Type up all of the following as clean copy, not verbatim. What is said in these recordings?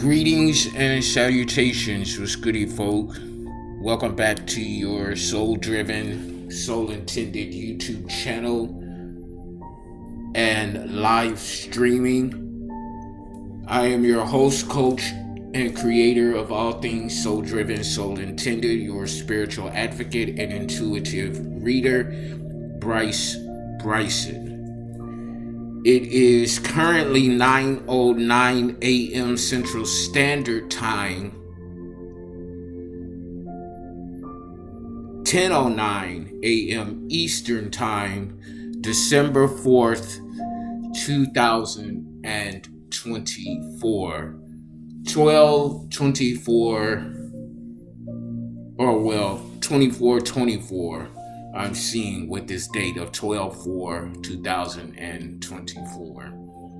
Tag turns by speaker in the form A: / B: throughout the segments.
A: Greetings and salutations, what's goody folk. Welcome back to your soul-driven, soul-intended YouTube channel and live streaming. I am your host, coach, and creator of all things soul-driven, soul-intended, your spiritual advocate and intuitive reader, Bryson. It is currently 9:09 a.m. Central Standard Time, 10:09 a.m. Eastern Time, December 4th, 2024. 24/24. I'm seeing with this date of 12/4/2024.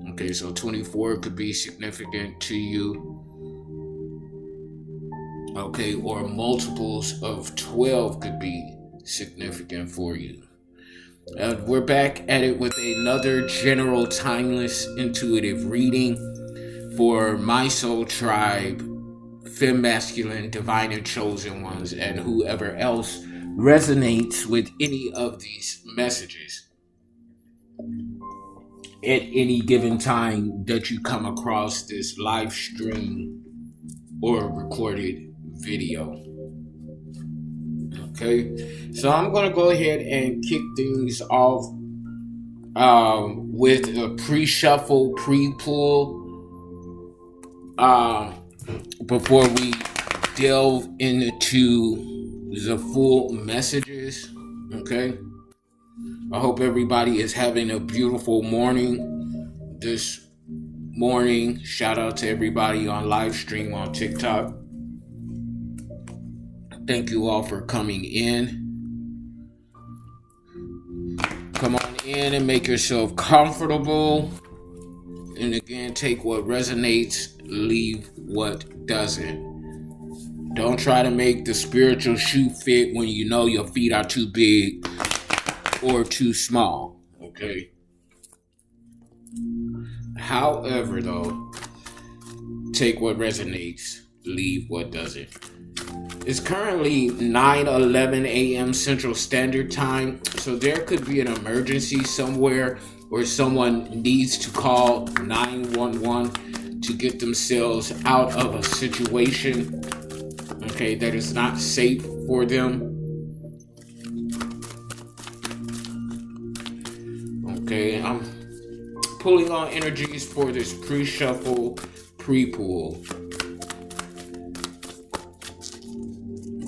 A: Okay, so 24 could be significant to you. Okay, or multiples of 12 could be significant for you. We're back at it with another general, timeless, intuitive reading for my soul tribe, femme masculine, divine and chosen ones, and whoever else resonates with any of these messages at any given time that you come across this live stream or recorded video. Okay, so I'm going to go ahead and kick things off with a pre-shuffle, pre-pull before we delve into the full messages. Okay, I hope everybody is having a beautiful morning this morning. Shout out to everybody on live stream on TikTok. Thank you all for coming in. Come on in and make yourself comfortable, and again, take what resonates, leave what doesn't. Don't try to make the spiritual shoe fit when you know your feet are too big or too small, okay? However, though, take what resonates, leave what doesn't. It's currently 9:11 a.m. Central Standard Time, so there could be an emergency somewhere or someone needs to call 911 to get themselves out of a situation, okay, that is not safe for them. Okay, I'm pulling on energies for this pre-shuffle, pre-pull.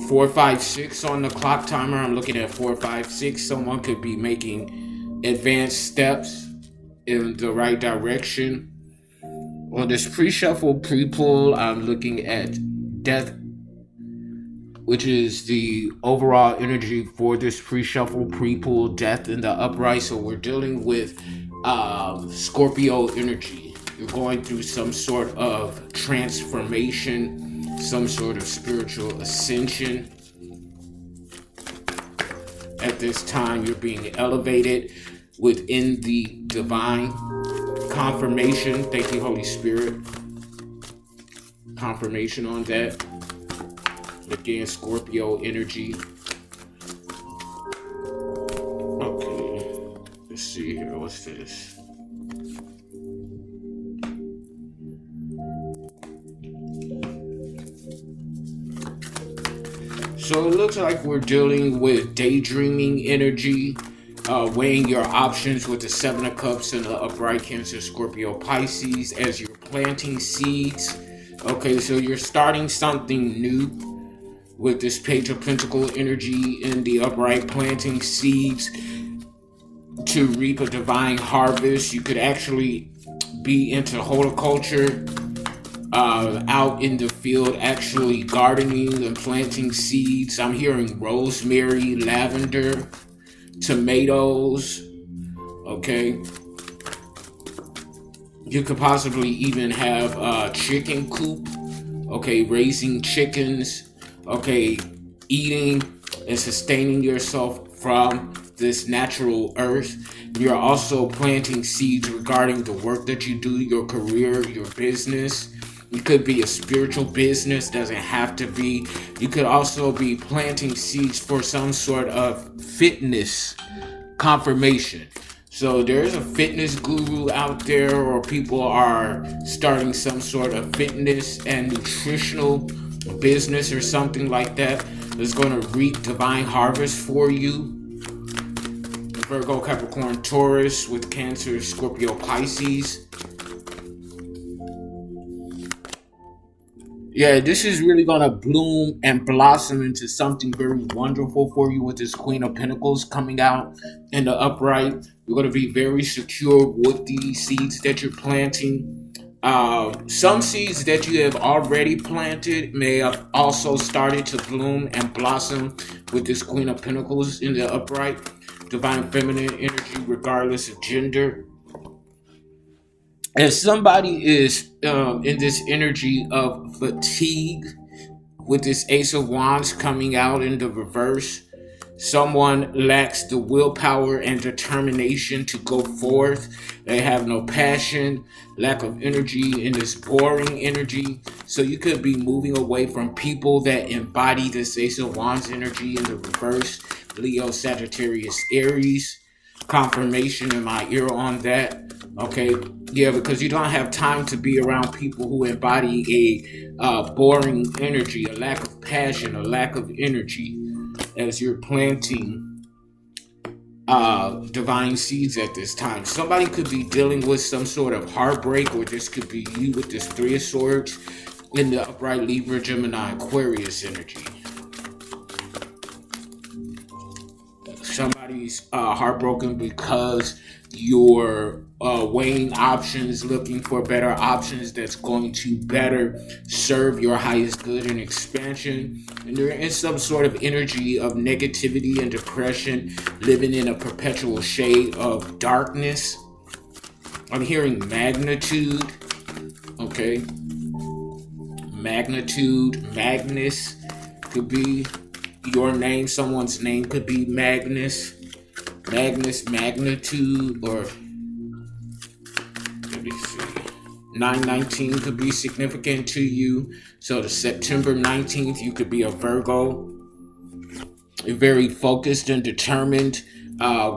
A: 456 on the clock timer. I'm looking at 456. Someone could be making advanced steps in the right direction. On this pre-shuffle, pre-pull, I'm looking at death, which is the overall energy for this pre-shuffle, pre-pull, death in the upright. So we're dealing with Scorpio energy. You're going through some sort of transformation, some sort of spiritual ascension. At this time, you're being elevated within the divine. Confirmation. Thank you, Holy Spirit. Confirmation on that. Again, Scorpio energy. Okay, let's see here. What's this? So it looks like we're dealing with daydreaming energy, weighing your options with the Seven of Cups and the upright Cancer, Scorpio, Pisces as you're planting seeds. Okay, so you're starting something new with this Page of Pentacles energy in the upright, planting seeds to reap a divine harvest. You could actually be into horticulture, out in the field actually gardening and planting seeds. I'm hearing rosemary, lavender, tomatoes. Okay, you could possibly even have a chicken coop. Okay, raising chickens. Okay, eating and sustaining yourself from this natural earth. You're also planting seeds regarding the work that you do, your career, your business. It could be a spiritual business, doesn't have to be. You could also be planting seeds for some sort of fitness confirmation. So there's a fitness guru out there, or people are starting some sort of fitness and nutritional business or something like that that's going to reap divine harvest for you. Virgo, Capricorn, Taurus with Cancer, Scorpio, Pisces. Yeah, this is really gonna bloom and blossom into something very wonderful for you with this Queen of Pentacles coming out in the upright. You're gonna be very secure with the seeds that you're planting. Some seeds that you have already planted may have also started to bloom and blossom with this Queen of Pentacles in the upright. Divine feminine energy, regardless of gender. If somebody is in this energy of fatigue with this Ace of Wands coming out in the reverse, someone lacks the willpower and determination to go forth. They have no passion, lack of energy in this boring energy. So you could be moving away from people that embody this Ace of Wands energy in the reverse. Leo, Sagittarius, Aries. Confirmation in my ear on that. Okay, yeah, because you don't have time to be around people who embody a boring energy, a lack of passion, a lack of energy as you're planting divine seeds at this time. Somebody could be dealing with some sort of heartbreak, or this could be you with this Three of Swords in the upright Libra, Gemini, Aquarius energy. Somebody's heartbroken because you're weighing options, looking for better options that's going to better serve your highest good and expansion. And they're in some sort of energy of negativity and depression, living in a perpetual shade of darkness. I'm hearing magnitude. Okay. Magnitude, Magnus could be your name. Someone's name could be Magnus, Magnitude, or let me see. 919 could be significant to you. So the September 19th, you could be a Virgo. You're very focused and determined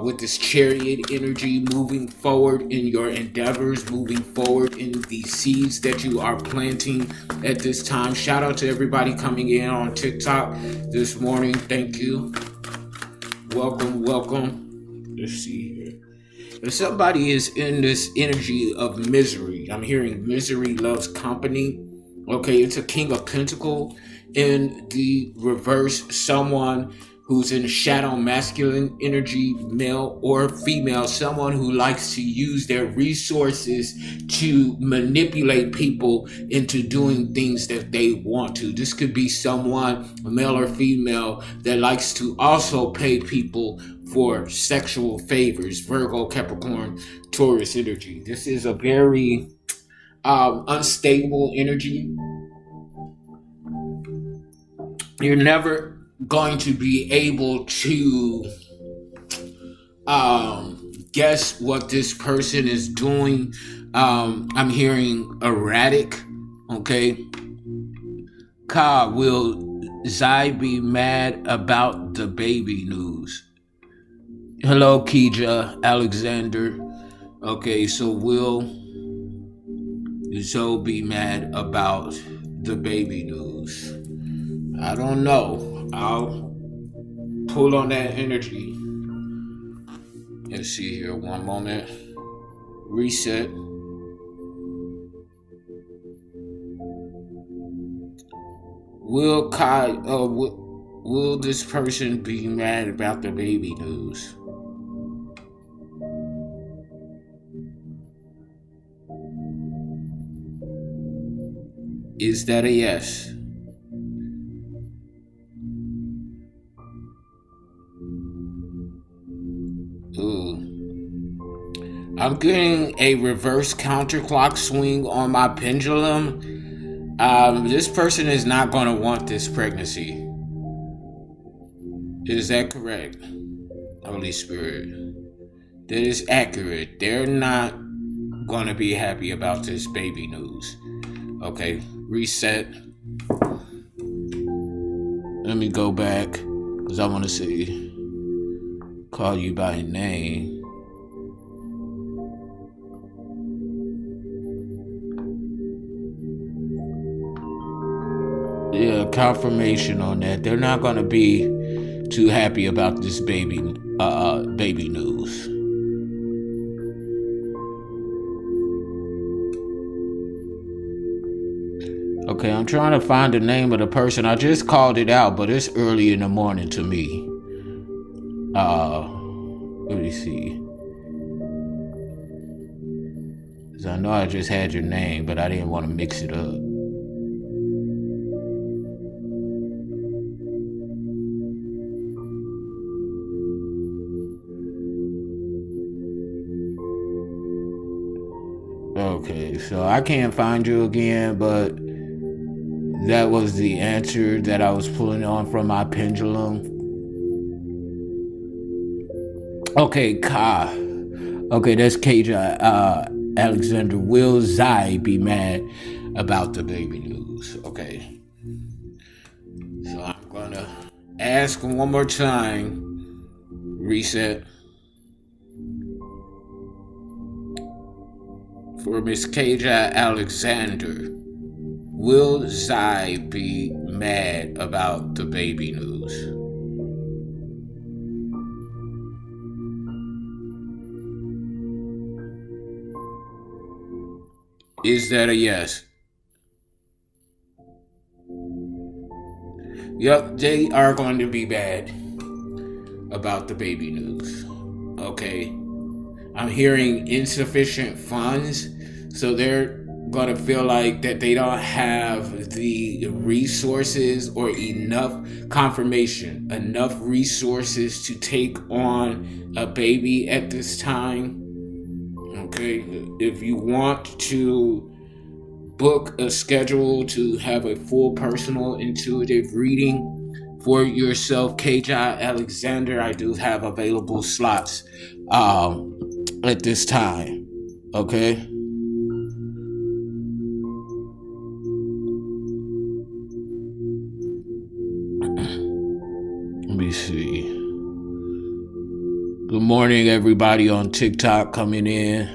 A: with this Chariot energy, moving forward in your endeavors, moving forward in the seeds that you are planting at this time. Shout out to everybody coming in on TikTok this morning. Thank you. Welcome, welcome. Let's see here. If somebody is in this energy of misery, I'm hearing misery loves company. Okay, it's a King of Pentacles in the reverse. Someone who's in shadow masculine energy, male or female, someone who likes to use their resources to manipulate people into doing things that they want to. This could be someone, male or female, that likes to also pay people for sexual favors. Virgo, Capricorn, Taurus energy. This is a very unstable energy. You're never going to be able to guess what this person is doing. I'm hearing erratic. Okay. Ka, will Zai be mad about the baby news? Hello, Kija, Alexander. Okay, so will Zoe be mad about the baby news? I don't know. I'll pull on that energy. Let's see here. One moment. Reset. Will this person be mad about the baby news? Is that a yes? Ooh. I'm getting a reverse counterclock swing on my pendulum. This person is not going to want this pregnancy. Is that correct? Holy Spirit. That is accurate. They're not going to be happy about this baby news. Okay, Reset. Let me go back because I want to see. Call you by name. Yeah, confirmation on that. They're not gonna be too happy about this baby news. Okay, I'm trying to find the name of the person. I just called it out, but it's early in the morning to me. Let me see. Cause I know I just had your name, but I didn't want to mix it up. Okay, so I can't find you again, but that was the answer that I was pulling on from my pendulum. Okay, Ka. Okay, that's KJ. Alexander, will Zai be mad about the baby news? Okay. So I'm gonna ask one more time. Reset. For Miss KJ Alexander, will Zai be mad about the baby news? Is that a yes? Yep, they are going to be bad about the baby news. Okay. I'm hearing insufficient funds, so they're going to feel like that they don't have the resources or enough confirmation, enough resources to take on a baby at this time. Okay, if you want to book a schedule to have a full personal intuitive reading for yourself, KJ Alexander, I do have available slots at this time. Okay. Let me see. Good morning, everybody on TikTok coming in.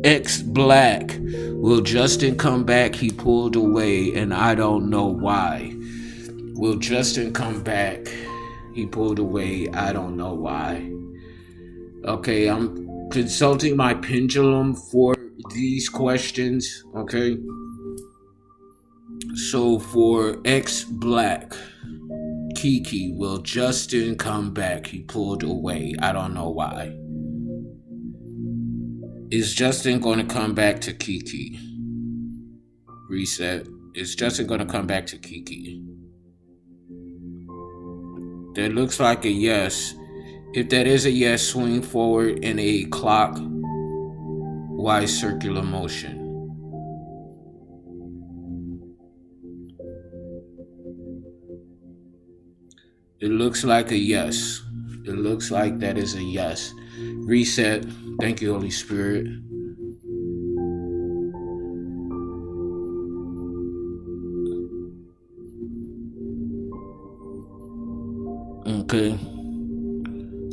A: X Black. Will Justin come back? He pulled away and I don't know why. Will Justin come back? He pulled away. I don't know why. Okay, I'm consulting my pendulum for these questions. Okay. So for X Black, Kiki, will Justin come back? He pulled away. I don't know why. Is Justin going to come back to Kiki? Reset. Is Justin going to come back to Kiki? That looks like a yes. If that is a yes, swing forward in a clockwise circular motion. It looks like a yes. It looks like that is a yes. Reset. Thank you, Holy Spirit. Okay.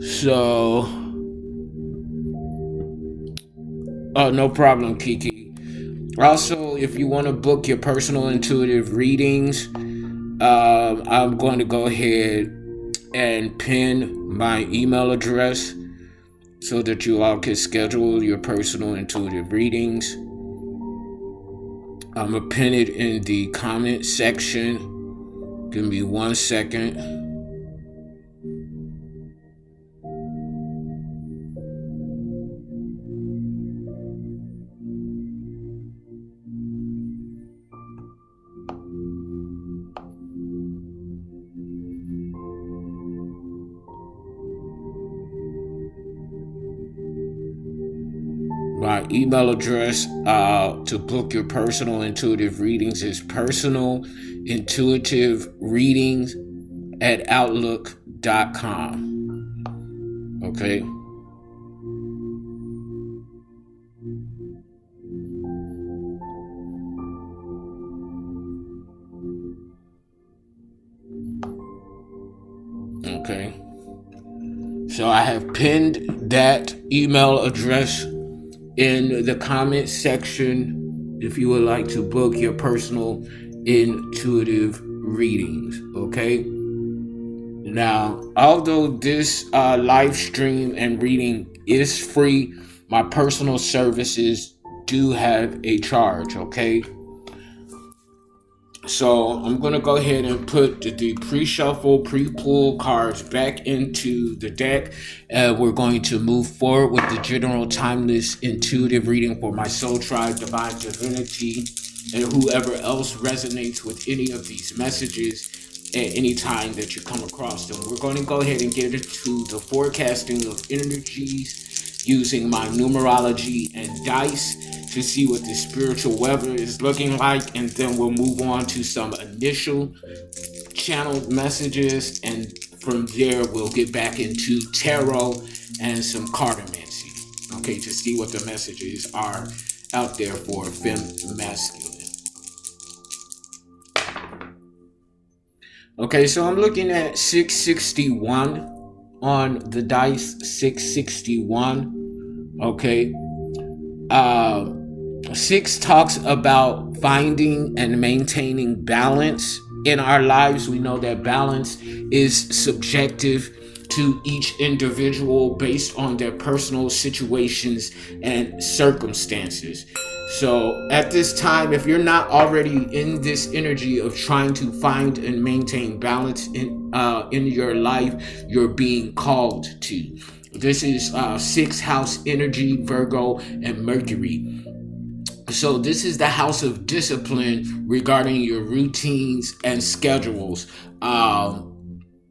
A: So, no problem, Kiki. Also, if you want to book your personal intuitive readings, I'm going to go ahead and pin my email address so that you all can schedule your personal intuitive readings. I'm going to pin it in the comment section. Give me 1 second. My email address to book your personal intuitive readings is personalintuitivereadings@outlook.com. Okay. Okay. So I have pinned that email address in the comment section if you would like to book your personal intuitive readings. Okay. Now, although this live stream and reading is free, my personal services do have a charge. Okay. So I'm going to go ahead and put the pre-shuffle, pre-pull cards back into the deck. We're going to move forward with the general timeless intuitive reading for my soul tribe, divine divinity, and whoever else resonates with any of these messages at any time that you come across them. We're going to go ahead and get into the forecasting of energies using my numerology and dice to see what the spiritual weather is looking like, and then we'll move on to some initial channeled messages, and from there we'll get back into tarot and some cartomancy, okay, to see what the messages are out there for femme masculine. Okay, so I'm looking at 661 on the dice. 661. Okay. 6 talks about finding and maintaining balance in our lives. We know that balance is subjective to each individual based on their personal situations and circumstances. So at this time, if you're not already in this energy of trying to find and maintain balance in your life, you're being called to. This is 6th house energy, Virgo and Mercury. So this is the house of discipline regarding your routines and schedules,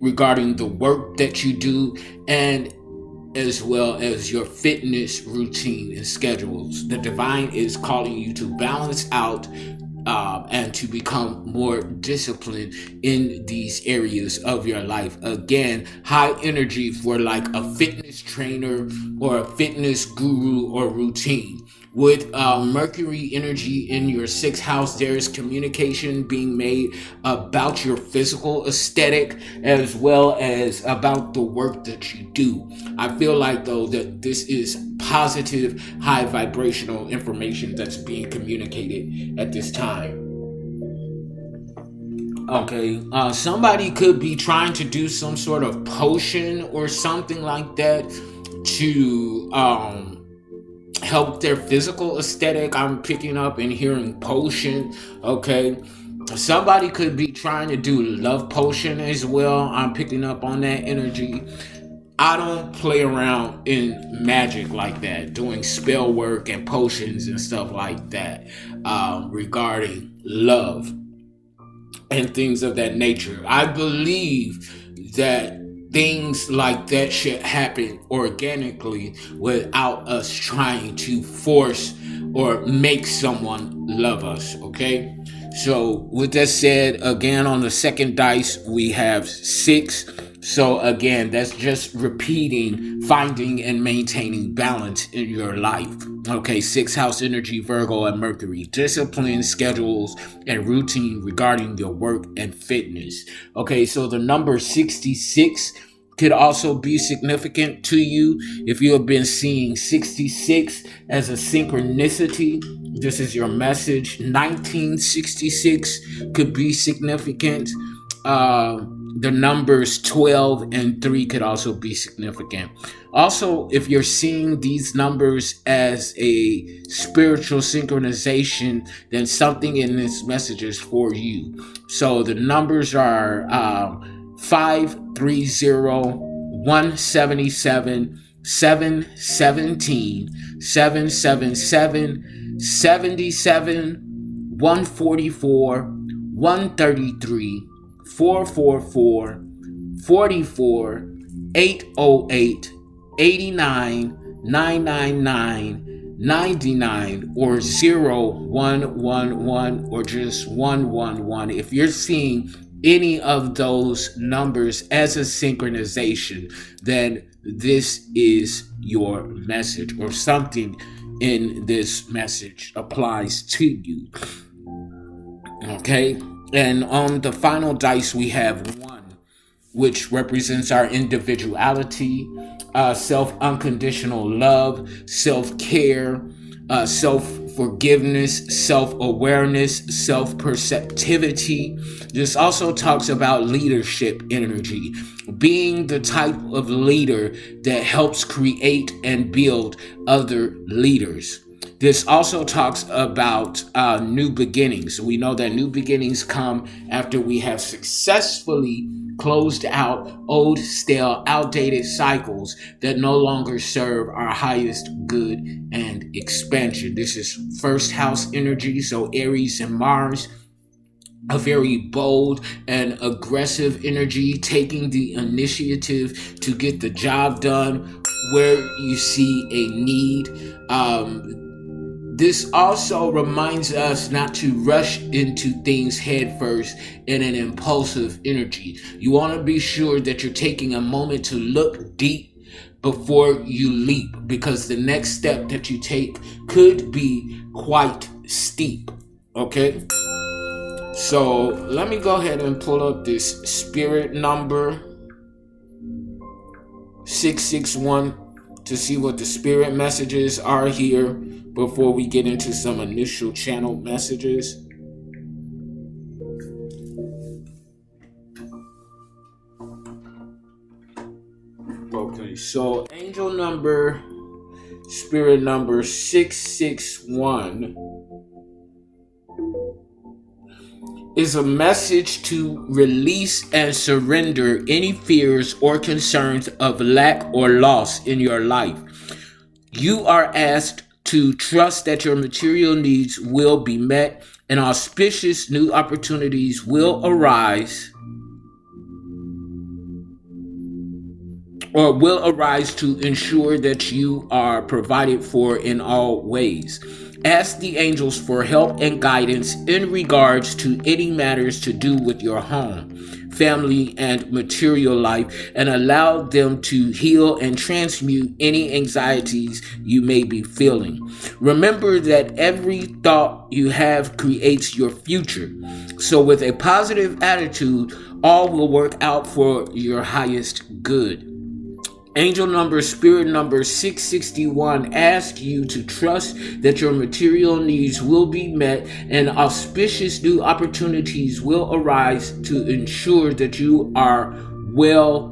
A: regarding the work that you do, and as well as your fitness routine and schedules. The divine is calling you to balance out and to become more disciplined in these areas of your life. Again, high energy for like a fitness trainer or a fitness guru or routine. With Mercury energy in your 6th house, there is communication being made about your physical aesthetic as well as about the work that you do. I feel like, though, that this is positive, high vibrational information that's being communicated at this time. Okay, somebody could be trying to do some sort of potion or something like that to help their physical aesthetic. I'm picking up and hearing potion. Okay, somebody could be trying to do love potion as well. I'm picking up on that energy. I don't play around in magic like that, doing spell work and potions and stuff like that, regarding love and things of that nature. I believe that things like that should happen organically without us trying to force or make someone love us, okay? So with that said, again, on the second dice, we have 6. So again, that's just repeating, finding and maintaining balance in your life. Okay, 6th house energy, Virgo and Mercury. Discipline, schedules, and routine regarding your work and fitness. Okay, so the number 66 could also be significant to you. If you have been seeing 66 as a synchronicity, this is your message. 1966 could be significant. The numbers 12 and 3 could also be significant. Also, if you're seeing these numbers as a spiritual synchronization, then something in this message is for you. So the numbers are 530, 177, 717, 777, 77, 144, 133, 444, 44, 808, 89, 999, 99, or 0111, or just 111. If you're seeing any of those numbers as a synchronization, then this is your message, or something in this message applies to you. Okay, and on the final dice we have 1. which represents our individuality, self-unconditional love, self-care, self-forgiveness, self-awareness, self-perceptivity. This also talks about leadership energy, being the type of leader that helps create and build other leaders. This also talks about new beginnings. We know that new beginnings come after we have successfully closed out old, stale, outdated cycles that no longer serve our highest good and expansion. This is first house energy, so Aries and Mars. A very bold and aggressive energy, taking the initiative to get the job done where you see a need. This also reminds us not to rush into things headfirst in an impulsive energy. You want to be sure that you're taking a moment to look deep before you leap, because the next step that you take could be quite steep. Okay? So let me go ahead and pull up this spirit number 661 to see what the spirit messages are here before we get into some initial channel messages. Okay, so angel number, spirit number 661 is a message to release and surrender any fears or concerns of lack or loss in your life. You are asked to trust that your material needs will be met and auspicious new opportunities will arise to ensure that you are provided for in all ways. Ask the angels for help and guidance in regards to any matters to do with your home, family, and material life, and allow them to heal and transmute any anxieties you may be feeling. Remember that every thought you have creates your future. So with a positive attitude, all will work out for your highest good. Angel number, spirit number 661 asks you to trust that your material needs will be met and auspicious new opportunities will arise to ensure that you are well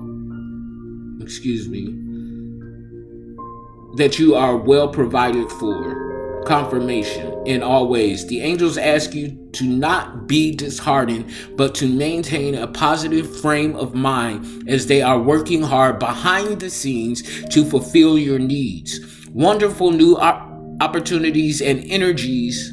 A: provided for. Confirmation in all ways. The angels ask you to not be disheartened, but to maintain a positive frame of mind as they are working hard behind the scenes to fulfill your needs. Wonderful new opportunities and energies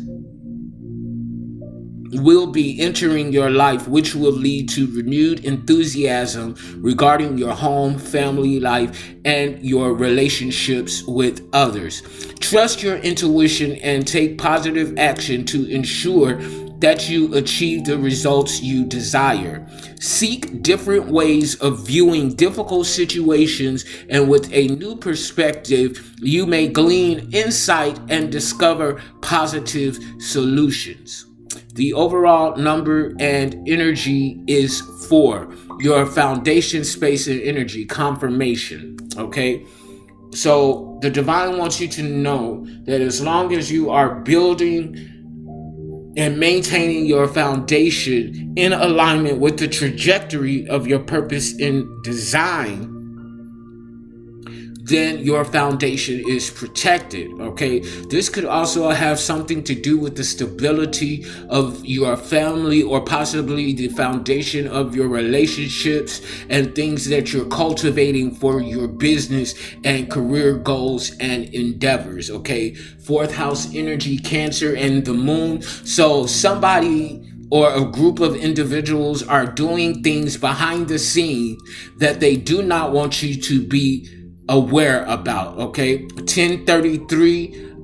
A: will be entering your life, which will lead to renewed enthusiasm regarding your home, family life, and your relationships with others. Trust your intuition and take positive action to ensure that you achieve the results you desire. Seek different ways of viewing difficult situations, and with a new perspective, you may glean insight and discover positive solutions. The overall number and energy is 4. Your foundation, space, and energy. Confirmation. Okay? So the divine wants you to know that as long as you are building and maintaining your foundation in alignment with the trajectory of your purpose in design, then your foundation is protected. Okay, this could also have something to do with the stability of your family, or possibly the foundation of your relationships and things that you're cultivating for your business and career goals and endeavors. Okay, 4th house energy, Cancer and the moon. So somebody or a group of individuals are doing things behind the scenes that they do not want you to be aware about. Okay, 1033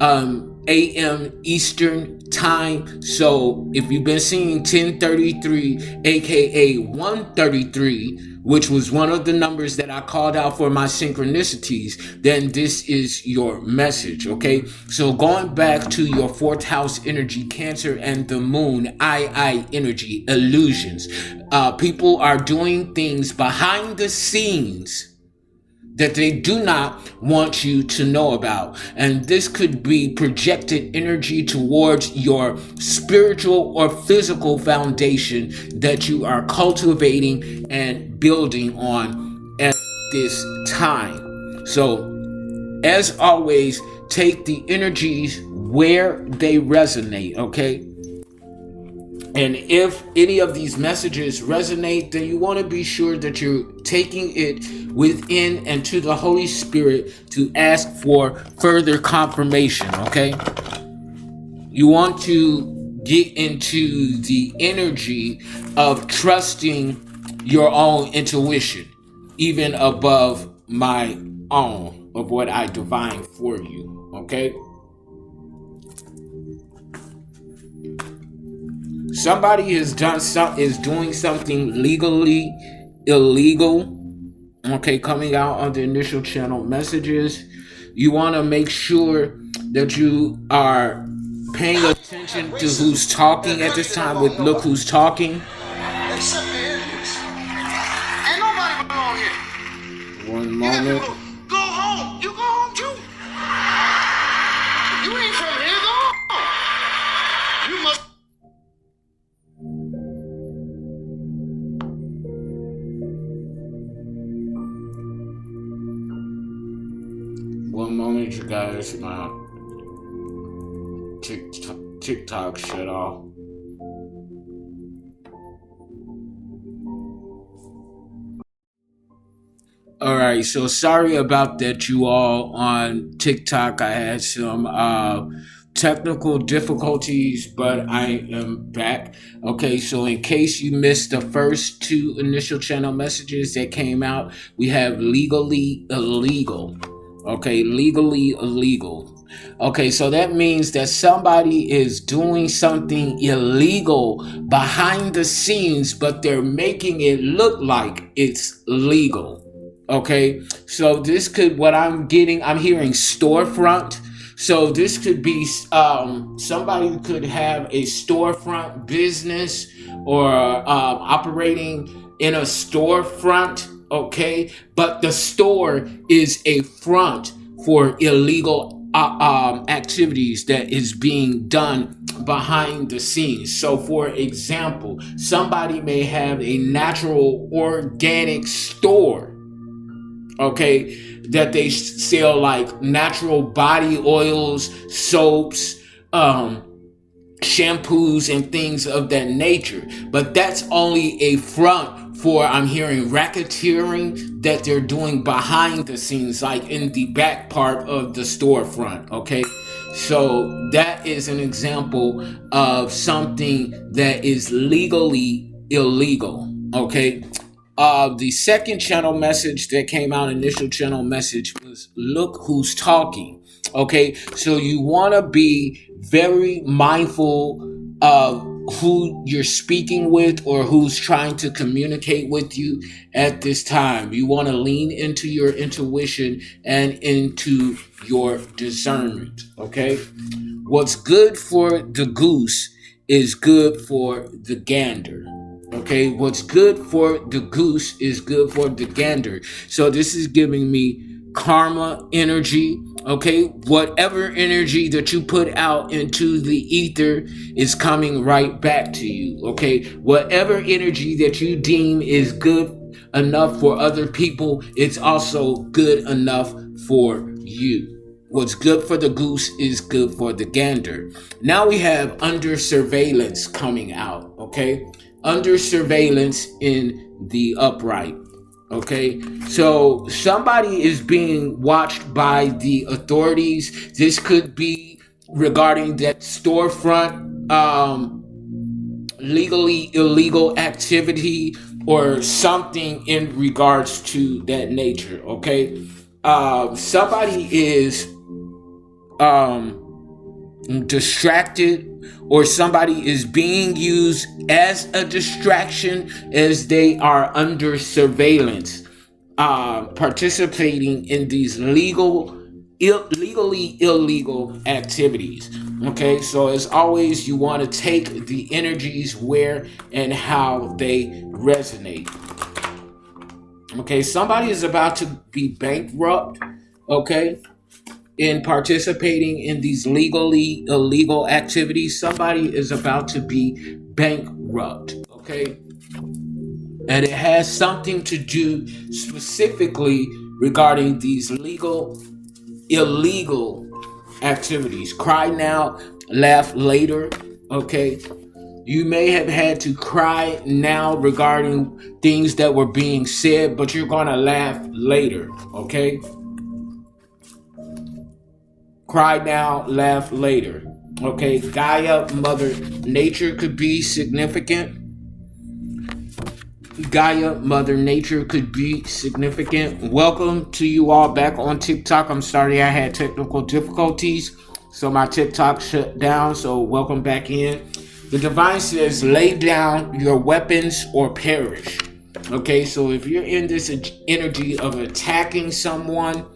A: a.m. Eastern time. So if you've been seeing 1033, aka 133, which was one of the numbers that I called out for my synchronicities, then this is your message, okay? So going back to your fourth house energy, Cancer, and the moon, I energy, illusions. People are doing things behind the scenes that they do not want you to know about. And this could be projected energy towards your spiritual or physical foundation that you are cultivating and building on at this time. So, as always, take the energies where they resonate, okay? And if any of these messages resonate, then you want to be sure that you're taking it within and to the Holy Spirit to ask for further confirmation, okay? You want to get into the energy of trusting your own intuition, even above my own, of what I divine for you, okay? Somebody is doing something legally illegal, okay, coming out on the initial channel messages. You want to make sure that you are paying attention to who's talking at this time with look who's talking.
B: Except the Indians. Ain't nobody belong here.
A: One moment.
B: Go home. You go home too. You ain't from here, though. You must.
A: One moment, you guys. My TikTok shut off. Alright, so sorry about that, you all. On TikTok I had some technical difficulties, but I am back. Okay, so in case you missed the first two initial channel messages that came out, we have legally illegal. Okay, legally illegal. Okay, so that means that somebody is doing something illegal behind the scenes, but they're making it look like it's legal. Okay, so this could, what I'm hearing storefront. So this could be somebody could have a storefront business or operating in a storefront, okay? But the store is a front for illegal activities that is being done behind the scenes. So for example, somebody may have a natural organic store, okay, that they sell like natural body oils, soaps, shampoos, and things of that nature. But that's only a front for, I'm hearing, racketeering that they're doing behind the scenes, like in the back part of the storefront, okay? So that is an example of something that is legally illegal, okay? The second channel message that came out, initial channel message, was look who's talking. Okay, so you want to be very mindful of who you're speaking with or who's trying to communicate with you at this time. You want to lean into your intuition and into your discernment. Okay, what's good for the goose is good for the gander. Okay, what's good for the goose is good for the gander. So this is giving me karma energy. Okay, whatever energy that you put out into the ether is coming right back to you. Okay, whatever energy that you deem is good enough for other people, it's also good enough for you. What's good for the goose is good for the gander. Now we have under surveillance coming out. Okay, under surveillance in the upright. Okay, so somebody is being watched by the authorities. This could be regarding that storefront, legally illegal activity or something in regards to that nature. Okay, somebody is distracted, or somebody is being used as a distraction as they are under surveillance, participating in these legally illegal activities. Okay, so as always, you want to take the energies where and how they resonate. Okay, somebody is about to be bankrupt. Okay, in participating in these legally illegal activities, somebody is about to be bankrupt. Okay, and it has something to do specifically regarding these illegal activities. Cry now, laugh later. Okay, you may have had to cry now regarding things that were being said, but you're gonna laugh later. Okay, cry now, laugh later. Okay, Gaia, Mother Nature could be significant. Gaia, Mother Nature could be significant. Welcome to you all back on TikTok. I'm sorry I had technical difficulties, so my TikTok shut down. So welcome back in. The divine says, lay down your weapons or perish. Okay, so if you're in this energy of attacking someone,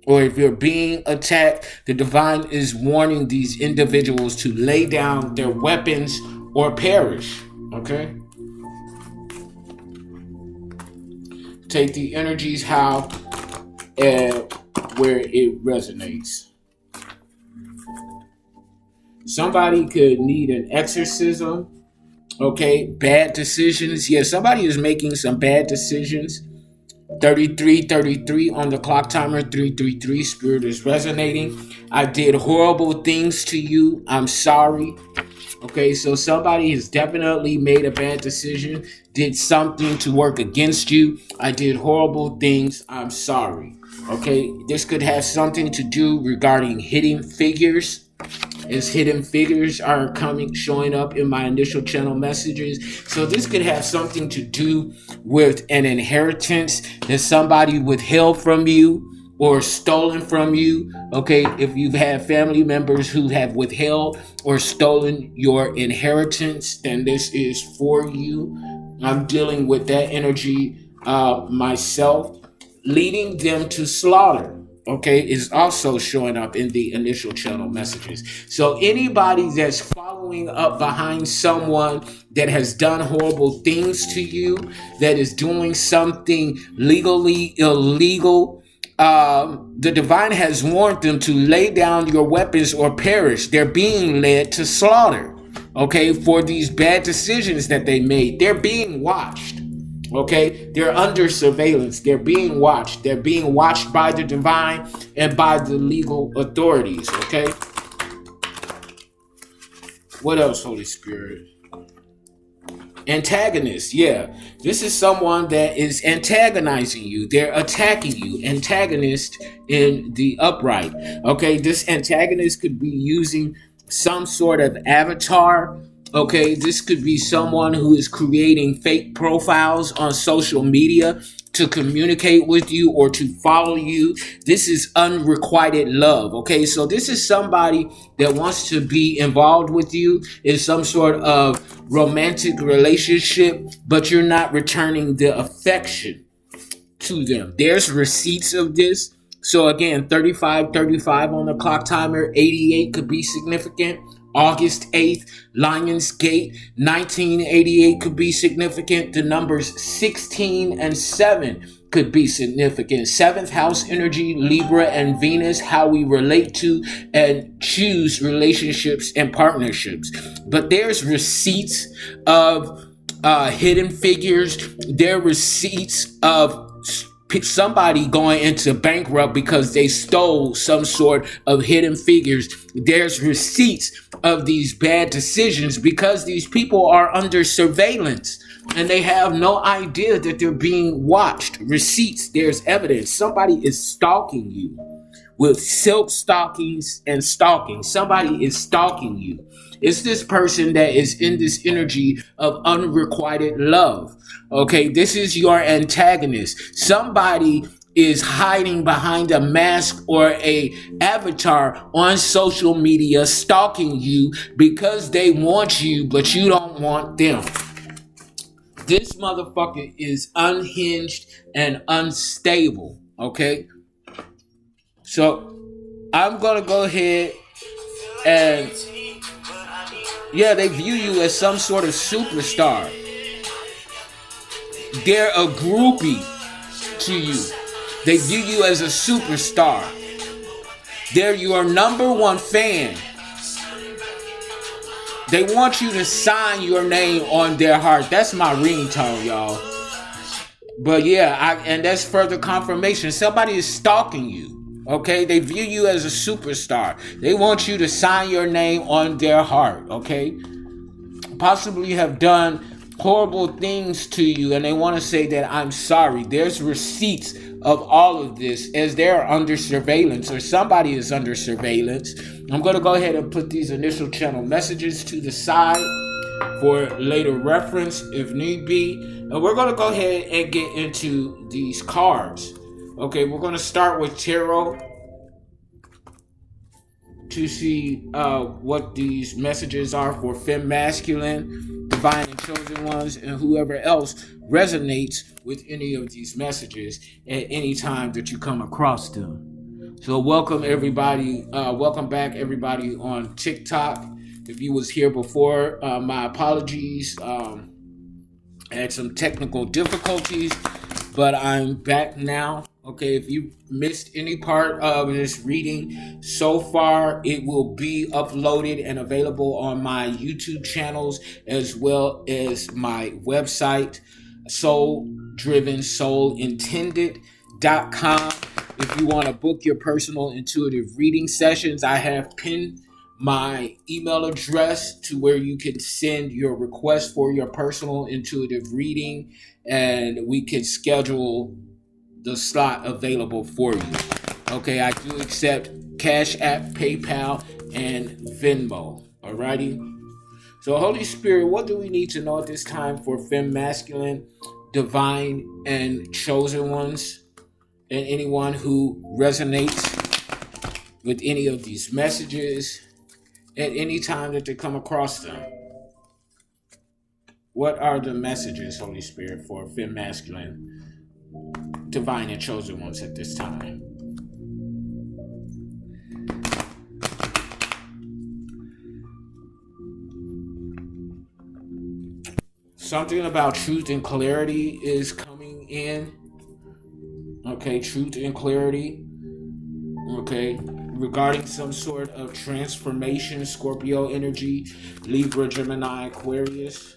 A: or if you're being attacked, the divine is warning these individuals to lay down their weapons or perish. Okay? Take the energies how and where it resonates. Somebody could need an exorcism. Okay, bad decisions. Yeah, somebody is making some bad decisions. 33 on the clock timer. 333. Spirit is resonating. I did horrible things to you. I'm sorry. Okay, so somebody has definitely made a bad decision, did something to work against you. I did horrible things. I'm sorry. Okay, this could have something to do regarding hidden figures, as hidden figures are showing up in my initial channel messages. So this could have something to do with an inheritance that somebody withheld from you or stolen from you. Okay, if you've had family members who have withheld or stolen your inheritance, then this is for you. I'm dealing with that energy myself. Leading them to slaughter, okay, is also showing up in the initial channel messages. So anybody that's following up behind someone that has done horrible things to you, that is doing something legally illegal, the divine has warned them to lay down your weapons or perish. They're being led to slaughter, okay, for these bad decisions that they made. They're being watched. Okay, they're under surveillance. They're being watched. They're being watched by the divine and by the legal authorities. Okay, what else, Holy Spirit? Antagonist. Yeah, this is someone that is antagonizing you. They're attacking you. Antagonist in the upright. Okay, this antagonist could be using some sort of avatar. Okay, this could be someone who is creating fake profiles on social media to communicate with you or to follow you. This is unrequited love. Okay, so this is somebody that wants to be involved with you in some sort of romantic relationship, but you're not returning the affection to them. There's receipts of this. So again, 35 on the clock timer. 88 could be significant. August 8th, Lionsgate, 1988 could be significant. The numbers 16 and 7 could be significant. 7th house energy, Libra and Venus, how we relate to and choose relationships and partnerships. But there's receipts of hidden figures. There are receipts of somebody going into bankrupt because they stole some sort of hidden figures. There's receipts of these bad decisions because these people are under surveillance and they have no idea that they're being watched. Receipts, there's evidence. Somebody is stalking you with silk stockings and stalking. Somebody is stalking you. It's this person that is in this energy of unrequited love. Okay, this is your antagonist. Somebody is hiding behind a mask or a avatar on social media, stalking you because they want you, but you don't want them. This motherfucker is unhinged and unstable, okay? So I'm gonna go ahead and they view you as some sort of superstar. They're a groupie to you. They view you as a superstar. They're your number one fan. They want you to sign your name on their heart. That's my ringtone, y'all. But and that's further confirmation. Somebody is stalking you. Okay, they view you as a superstar. They want you to sign your name on their heart. Okay, possibly have done horrible things to you, and they want to say that I'm sorry. There's receipts of all of this as they're under surveillance, or somebody is under surveillance. I'm going to go ahead and put these initial channel messages to the side for later reference if need be. And we're going to go ahead and get into these cards. Okay, we're going to start with tarot to see what these messages are for femme masculine, divine and chosen ones, and whoever else resonates with any of these messages at any time that you come across them. So welcome everybody, welcome back everybody on TikTok. If you was here before, my apologies. I had some technical difficulties, but I'm back now. Okay, if you missed any part of this reading so far, it will be uploaded and available on my YouTube channels as well as my website, souldrivensoulintended.com. If you want to book your personal intuitive reading sessions, I have pinned my email address to where you can send your request for your personal intuitive reading, and we can schedule the slot available for you. Okay, I do accept Cash App, PayPal, and Venmo. Alrighty. So Holy Spirit, what do we need to know at this time for femme masculine, divine, and chosen ones, and anyone who resonates with any of these messages at any time that they come across them? What are the messages, Holy Spirit, for femme masculine, divine, and chosen ones at this time? Something about truth and clarity is coming in. Okay, truth and clarity. Okay, regarding some sort of transformation, Scorpio energy, Libra, Gemini, Aquarius.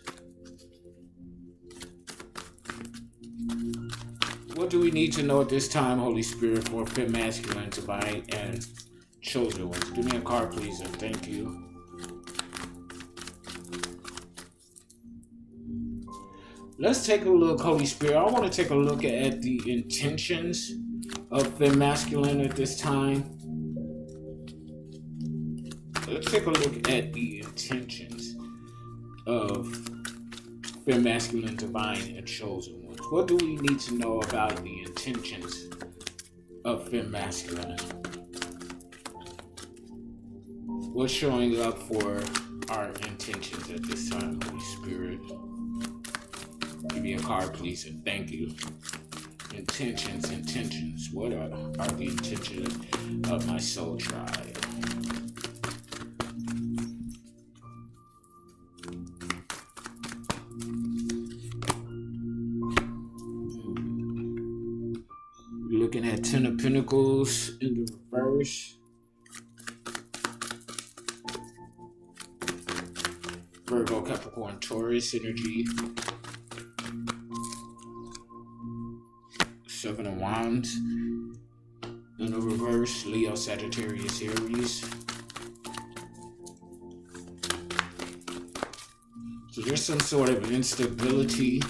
A: What do we need to know at this time, Holy Spirit, for femme masculine, divine, and chosen ones? Give me a card, please, and thank you. Let's take a look, Holy Spirit. I want to take a look at the intentions of femme masculine at this time. Let's take a look at the intentions of femme masculine, divine, and chosen ones. What do we need to know about the intentions of femme masculine? What's showing up for our intentions at this time, Holy Spirit? Give me a card, please, and thank you. Intentions. What are the intentions of my soul tribe? Looking at Ten of Pentacles in the reverse. Virgo, Capricorn, Taurus energy. Seven of Wands in the reverse. Leo, Sagittarius, Aries. So there's some sort of instability,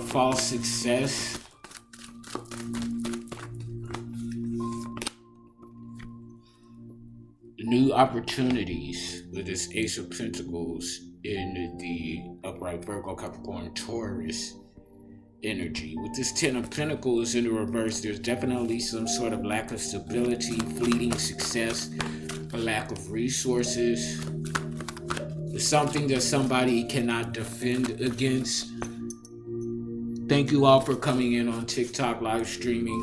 A: false success. New opportunities with this Ace of Pentacles in the upright Virgo, Capricorn, Taurus energy. With this Ten of Pentacles in the reverse, there's definitely some sort of lack of stability, fleeting success, a lack of resources. It's something that somebody cannot defend against. Thank you all for coming in on TikTok live streaming.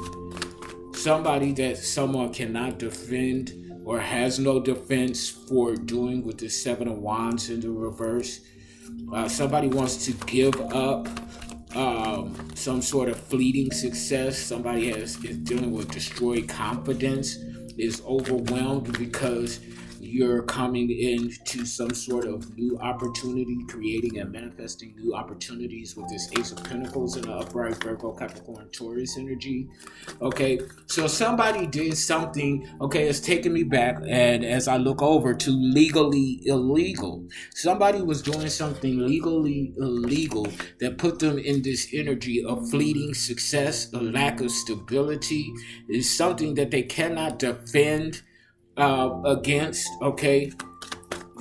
A: Somebody that someone cannot defend or has no defense for doing with the Seven of Wands in the reverse. Somebody wants to give up some sort of fleeting success. Somebody is dealing with destroyed confidence, is overwhelmed because you're coming into some sort of new opportunity, creating and manifesting new opportunities with this Ace of Pentacles and the upright Virgo, Capricorn, Taurus energy. Okay, so somebody did something, okay, it's taking me back, and as I look over to legally illegal, somebody was doing something legally illegal that put them in this energy of fleeting success, a lack of stability, is something that they cannot defend against. Okay,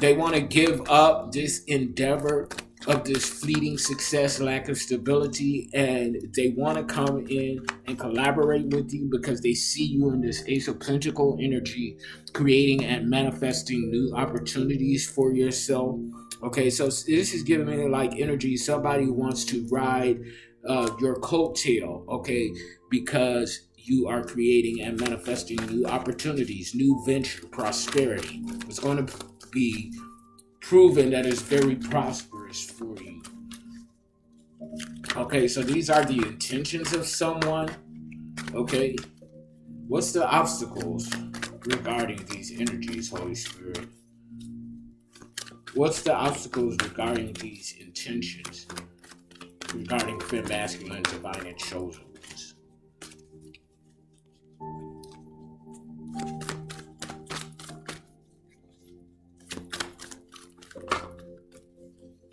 A: they want to give up this endeavor of this fleeting success, lack of stability, and they want to come in and collaborate with you because they see you in this Ace of Pentacles energy, creating and manifesting new opportunities for yourself. Okay, so this is giving me like energy. Somebody wants to ride your coattail, okay, because you are creating and manifesting new opportunities, new venture, prosperity. It's going to be proven that it's very prosperous for you. Okay, so these are the intentions of someone. Okay, what's the obstacles regarding these energies, Holy Spirit? What's the obstacles regarding these intentions, regarding Fem Masculine, Divine, and Chosen?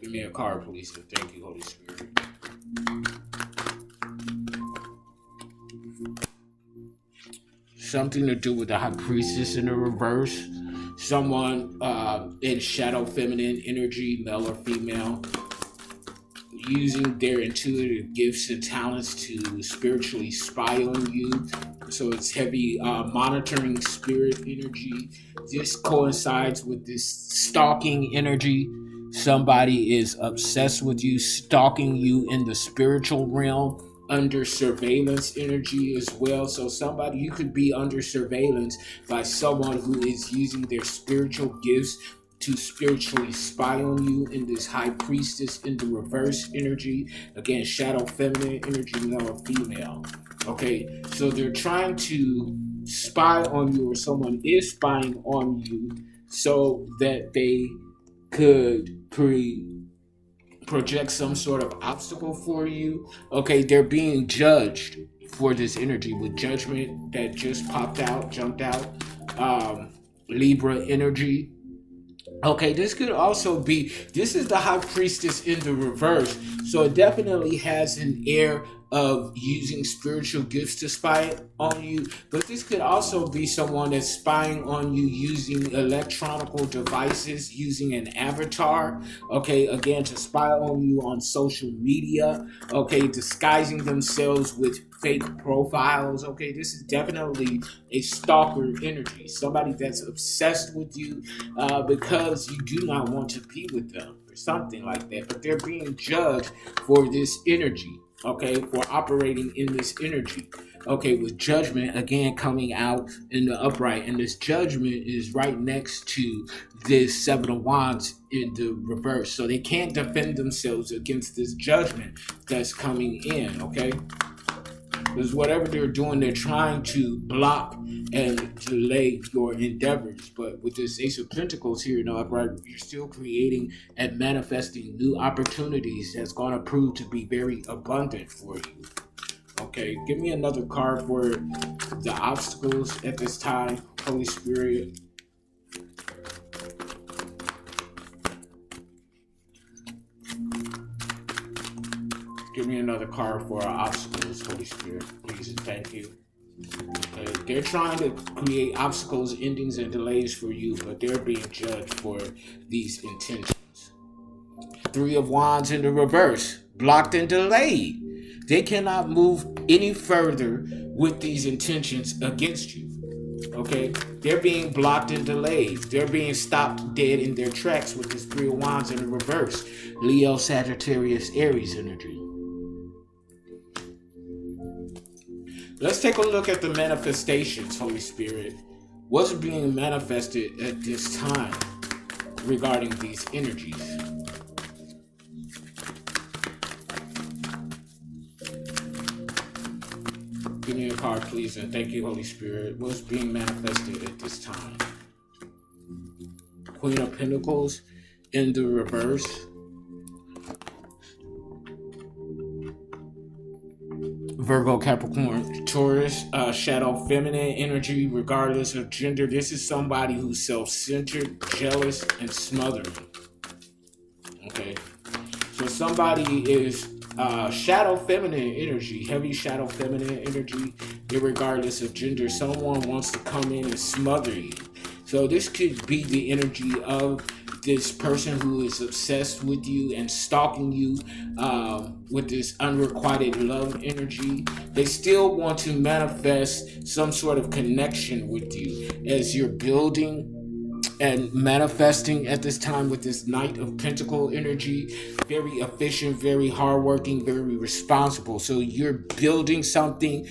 A: Give me a card, please. Thank you, Holy Spirit. Something to do with the High Priestess in the reverse. Someone in shadow feminine energy, male or female, using their intuitive gifts and talents to spiritually spy on you. So it's heavy monitoring spirit energy. This coincides with this stalking energy. Somebody is obsessed with you, stalking you in the spiritual realm, under surveillance energy as well. So somebody, you could be under surveillance by someone who is using their spiritual gifts to spiritually spy on you in this High Priestess in the reverse energy. Again, shadow feminine energy, male or female. Okay, so they're trying to spy on you, or someone is spying on you, so that they could project some sort of obstacle for you. Okay, they're being judged for this energy with Judgment that just jumped out. Libra energy. Okay, this could also be, this is the High Priestess in the reverse, so it definitely has an air of using spiritual gifts to spy on you, but this could also be someone that's spying on you using electronical devices, using an avatar, okay, again, to spy on you on social media, okay, disguising themselves with fake profiles. Okay, this is definitely a stalker energy, somebody that's obsessed with you because you do not want to be with them or something like that, but they're being judged for this energy, okay, for operating in this energy. Okay, with Judgment again coming out in the upright, and this Judgment is right next to this Seven of Wands in the reverse, so they can't defend themselves against this Judgment that's coming in. Okay, because whatever they're doing, they're trying to block and delay your endeavors. But with this Ace of Pentacles here in the upright, you're still creating and manifesting new opportunities that's going to prove to be very abundant for you. Okay, give me another card for the obstacles at this time, Holy Spirit. Give me another card for our obstacles, Holy Spirit, please and thank you. Okay. They're trying to create obstacles, endings, and delays for you, but they're being judged for these intentions. Three of Wands in the reverse, blocked and delayed. They cannot move any further with these intentions against you. Okay, they're being blocked and delayed. They're being stopped dead in their tracks with this Three of Wands in the reverse. Leo, Sagittarius, Aries energy. Let's take a look at the manifestations, Holy Spirit. What's being manifested at this time regarding these energies? Give me a card, please, and thank you, Holy Spirit. What's being manifested at this time? Queen of Pentacles in the reverse. Virgo, Capricorn, Taurus, shadow feminine energy, regardless of gender. This is somebody who's self-centered, jealous, and smothering. Okay. So somebody is shadow feminine energy, heavy shadow feminine energy, regardless of gender. Someone wants to come in and smother you. So this could be the energy of this person who is obsessed with you and stalking you with this unrequited love energy. They still want to manifest some sort of connection with you as you're building and manifesting at this time with this Knight of Pentacle energy. Very efficient, very hardworking, very responsible. So you're building something.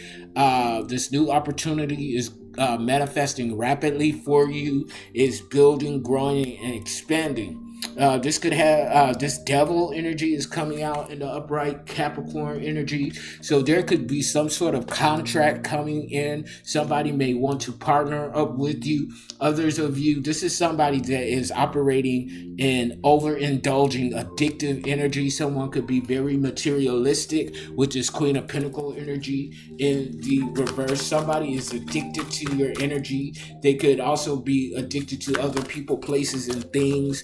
A: This new opportunity is manifesting rapidly for you, is building, growing, and expanding. This could have this devil energy is coming out in the upright Capricorn energy. So there could be some sort of contract coming in. Somebody may want to partner up with you. Others of you, this is somebody that is operating in overindulging addictive energy. Someone could be very materialistic, which is Queen of Pentacle energy in the reverse. Somebody is addicted to your energy. They could also be addicted to other people, places, and things,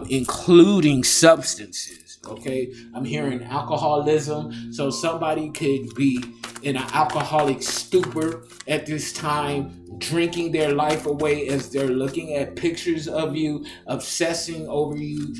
A: including substances. Okay, I'm hearing alcoholism. So somebody could be in an alcoholic stupor at this time, drinking their life away as they're looking at pictures of you, obsessing over you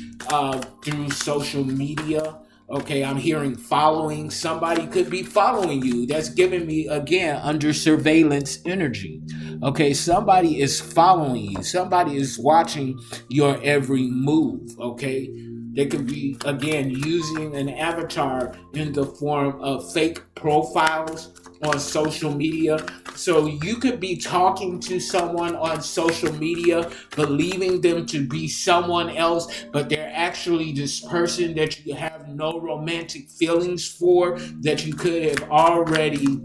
A: through social media. Okay, I'm hearing following. Somebody could be following you. That's giving me, again, under surveillance energy. Okay, somebody is following you. Somebody is watching your every move. Okay, they could be, again, using an avatar in the form of fake profiles on social media. So you could be talking to someone on social media, believing them to be someone else, but they're actually this person that you have no romantic feelings for, that you could have already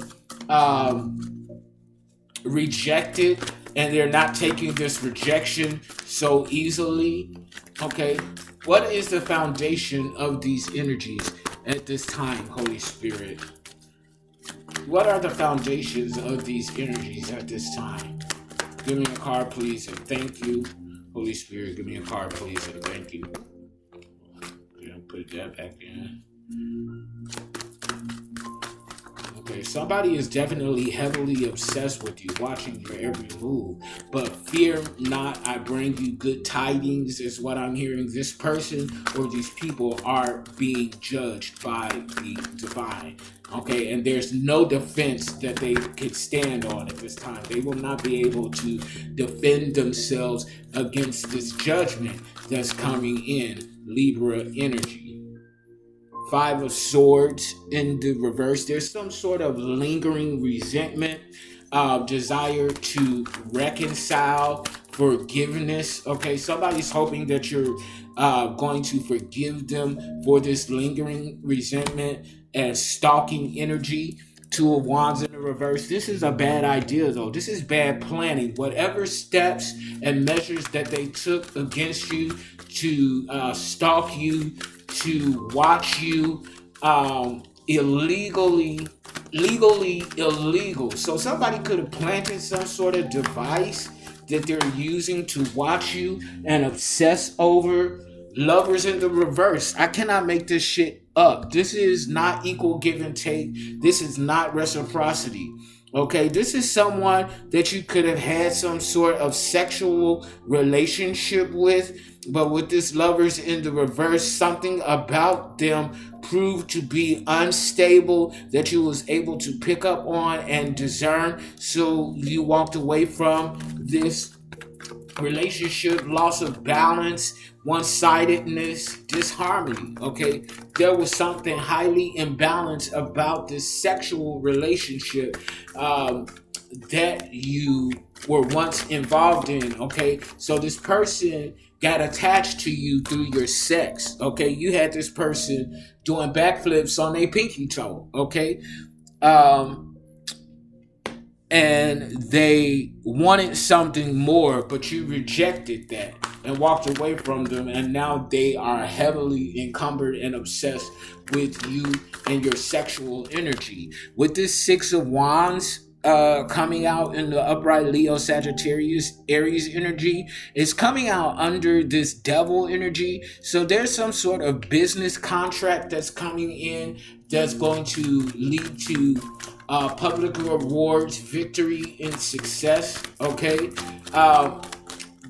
A: rejected, and they're not taking this rejection so easily. Okay, what is the foundation of these energies at this time, Holy Spirit? What are the foundations of these energies at this time? Give me a card, please, and thank you. Holy Spirit, give me a card, please, and thank you. Okay, put that back in. Okay, somebody is definitely heavily obsessed with you, watching your every move. But fear not, I bring you good tidings is what I'm hearing. This person or these people are being judged by the divine. Okay, and there's no defense that they can stand on at this time. They will not be able to defend themselves against this judgment that's coming in, Libra energy. Five of Swords in the reverse. There's some sort of lingering resentment, desire to reconcile, forgiveness. Okay, somebody's hoping that you're going to forgive them for this lingering resentment and stalking energy. Two of Wands in the reverse. This is a bad idea, though. This is bad planning. Whatever steps and measures that they took against you to stalk you, to watch you, legally illegal. So somebody could have planted some sort of device that they're using to watch you and obsess over. Lovers in the reverse. I cannot make this shit up. This is not equal give and take. This is not reciprocity. Okay, this is someone that you could have had some sort of sexual relationship with, but with this lovers in the reverse, something about them proved to be unstable that you was able to pick up on and discern. So you walked away from this relationship, loss of balance, one-sidedness, disharmony. Okay, there was something highly imbalanced about this sexual relationship that you were once involved in. Okay, so this person got attached to you through your sex. Okay, you had this person doing backflips on a pinky toe. Okay, um, and they wanted something more, but you rejected that and walked away from them, and now they are heavily encumbered and obsessed with you and your sexual energy. With this Six of Wands coming out in the upright Leo Sagittarius Aries energy, is coming out under this devil energy. So there's some sort of business contract that's coming in that's going to lead to public rewards, victory, and success. Okay,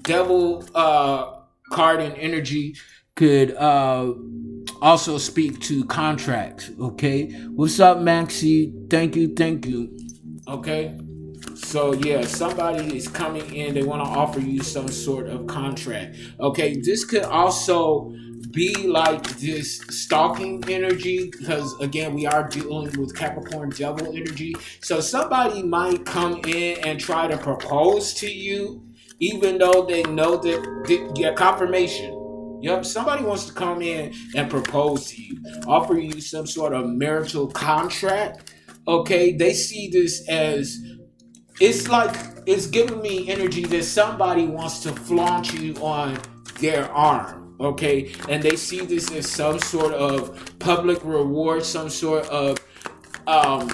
A: devil card and energy could also speak to contracts. Okay, what's up, Maxi? Thank you. Okay, so yeah, somebody is coming in. They want to offer you some sort of contract. Okay, this could also be like this stalking energy, because again, we are dealing with Capricorn devil energy. So somebody might come in and try to propose to you, even though they know that yeah, confirmation. Yep, somebody wants to come in and propose to you, offer you some sort of marital contract. Okay, they see this as, it's like, it's giving me energy that somebody wants to flaunt you on their arm. Okay, and they see this as some sort of public reward, some sort of um,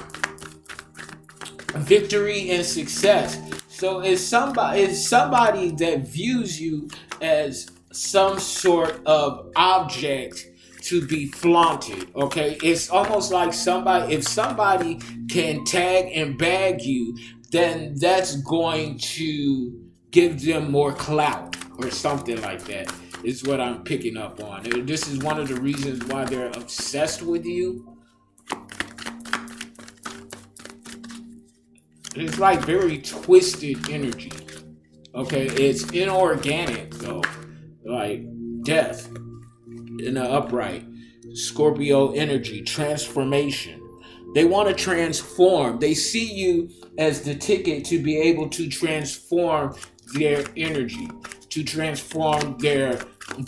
A: victory and success. So it's somebody that views you as some sort of object to be flaunted. Okay, it's almost like somebody, if somebody can tag and bag you, then that's going to give them more clout or something like that, is what I'm picking up on. And this is one of the reasons why they're obsessed with you. It's like very twisted energy. Okay, it's inorganic though, like death in the upright. Scorpio energy, transformation. They want to transform. They see you as the ticket to be able to transform their energy, to transform their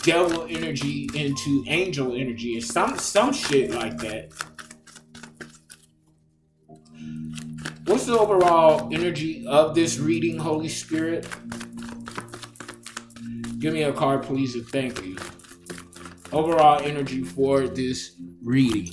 A: devil energy into angel energy, or some shit like that. What's the overall energy of this reading, Holy Spirit? Give me a card, please, and thank you. Overall energy for this reading.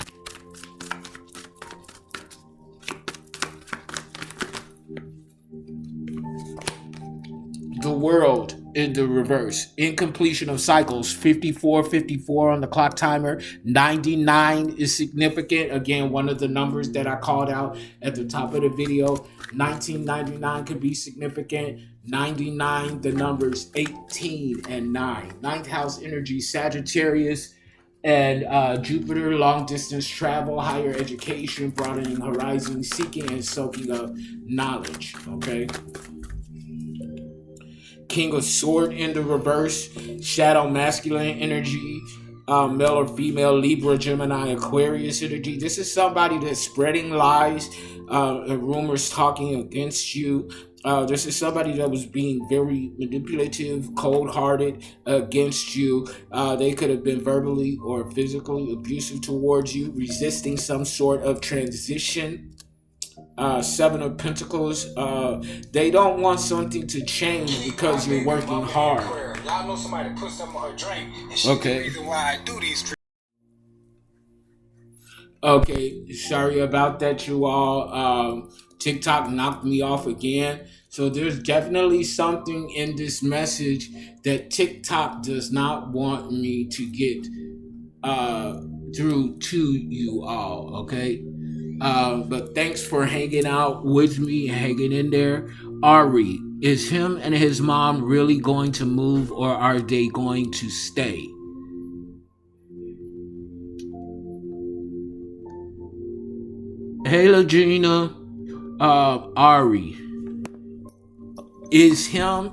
A: The world in the reverse. Incompletion of cycles. 54 on the clock timer. 99 is significant. Again, one of the numbers that I called out at the top of the video. 1999 could be significant. 99, the numbers 18 and 9. Ninth house energy, Sagittarius and Jupiter, long distance travel, higher education, broadening horizons, seeking and soaking up knowledge. Okay. King of Sword in the reverse, shadow masculine energy, male or female, Libra, Gemini, Aquarius energy. This is somebody that's spreading lies and rumors, talking against you. This is somebody that was being very manipulative, cold-hearted against you. They could have been verbally or physically abusive towards you, resisting some sort of transition. Seven of Pentacles. They don't want something to change because you're working hard. Y'all know somebody put something on her drink, and she's the reason why I do these. Okay, sorry about that, you all. TikTok knocked me off again. So there's definitely something in this message that TikTok does not want me to get through to you all. Okay. But thanks for hanging out with me, hanging in there. Ari, is him and his mom really going to move, or are they going to stay? Hey, Legina. Ari, is him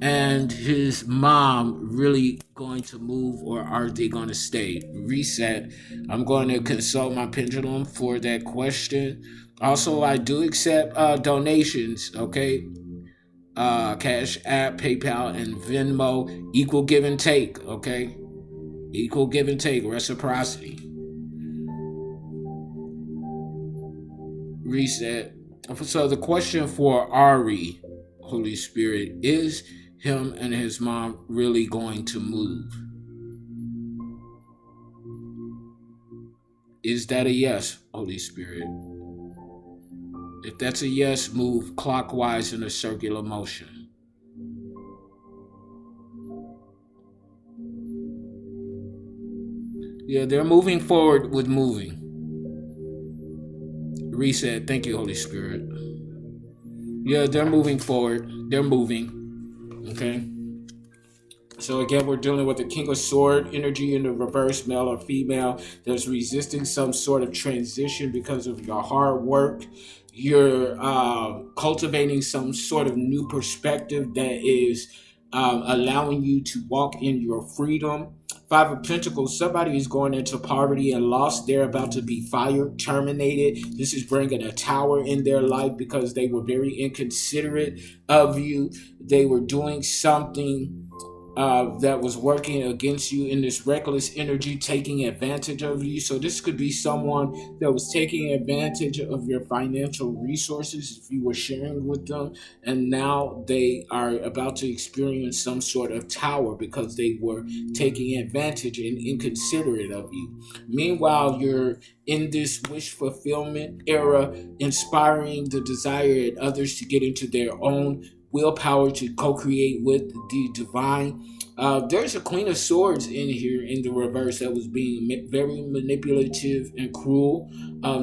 A: and his mom really going to move, or are they going to stay? Reset. I'm going to consult my pendulum for that question. Also, I do accept donations. Okay, Cash App, PayPal, and Venmo. Equal give and take. Okay, equal give and take. Reciprocity. Reset. So the question for Ari, Holy Spirit, is him and his mom really going to move? Is that a yes, Holy Spirit? If that's a yes, move clockwise in a circular motion. Yeah, they're moving forward with moving. Reset. Thank you, Holy Spirit. Yeah, they're moving forward. They're moving. Okay. So again, we're dealing with the King of Sword energy in the reverse, male or female. There's resisting some sort of transition because of your hard work. You're cultivating some sort of new perspective that is allowing you to walk in your freedom. Five of Pentacles, somebody is going into poverty and loss. They're about to be fired, terminated. This is bringing a tower in their life because they were very inconsiderate of you. They were doing something that was working against you in this reckless energy, taking advantage of you. So this could be someone that was taking advantage of your financial resources if you were sharing with them, and now they are about to experience some sort of tower because they were taking advantage and inconsiderate of you. Meanwhile, you're in this wish fulfillment era, inspiring the desire in others to get into their own willpower to co-create with the divine. There's a Queen of Swords in here in the reverse that was being very manipulative and cruel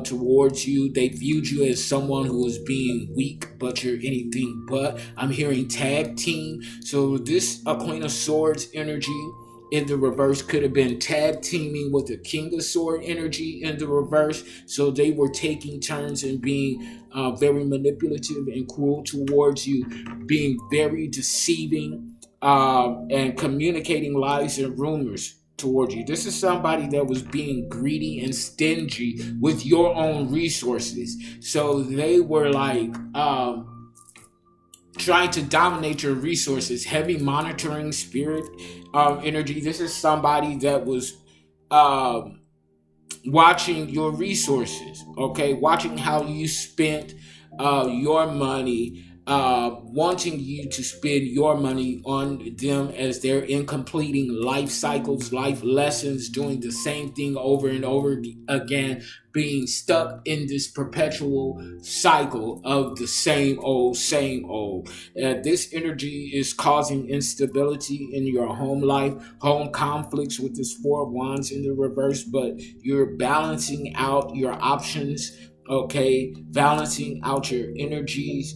A: towards you. They viewed you as someone who was being weak, but you're anything but. I'm hearing tag team. So this a Queen of Swords energy in the reverse could have been tag teaming with the King of Sword energy in the reverse. So they were taking turns and being very manipulative and cruel towards you, being very deceiving and communicating lies and rumors towards you. This is somebody that was being greedy and stingy with your own resources. So they were like trying to dominate your resources, heavy monitoring spirit energy. This is somebody that was watching your resources, okay, watching how you spent your money, wanting you to spend your money on them as they're in completing life cycles, life lessons, doing the same thing over and over again, being stuck in this perpetual cycle of the same old, same old. This energy is causing instability in your home life, home conflicts with this Four of Wands in the reverse, but you're balancing out your options, okay, balancing out your energies.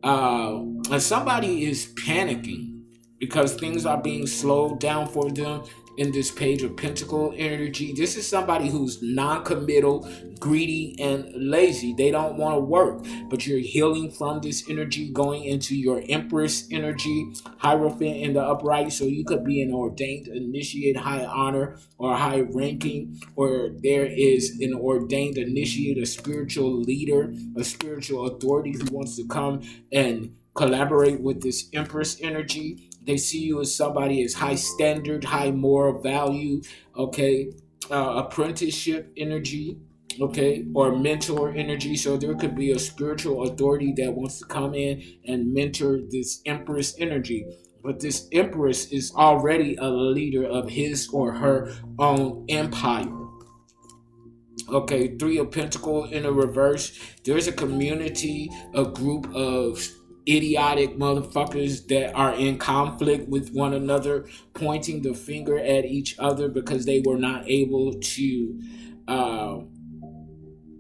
A: And somebody is panicking because things are being slowed down for them in this Page of Pentacle energy. This is somebody who's non-committal, greedy, and lazy. They don't want to work, but you're healing from this energy, going into your Empress energy, Hierophant in the upright. So you could be an ordained initiate, high honor, or high ranking, or there is an ordained initiate, a spiritual leader, a spiritual authority who wants to come and collaborate with this Empress energy. They see you as somebody as high standard, high moral value, okay, apprenticeship energy, okay, or mentor energy. So there could be a spiritual authority that wants to come in and mentor this Empress energy. But this Empress is already a leader of his or her own empire. Okay, Three of Pentacles in a reverse. There's a community, a group of idiotic motherfuckers that are in conflict with one another, pointing the finger at each other because they were not able to uh,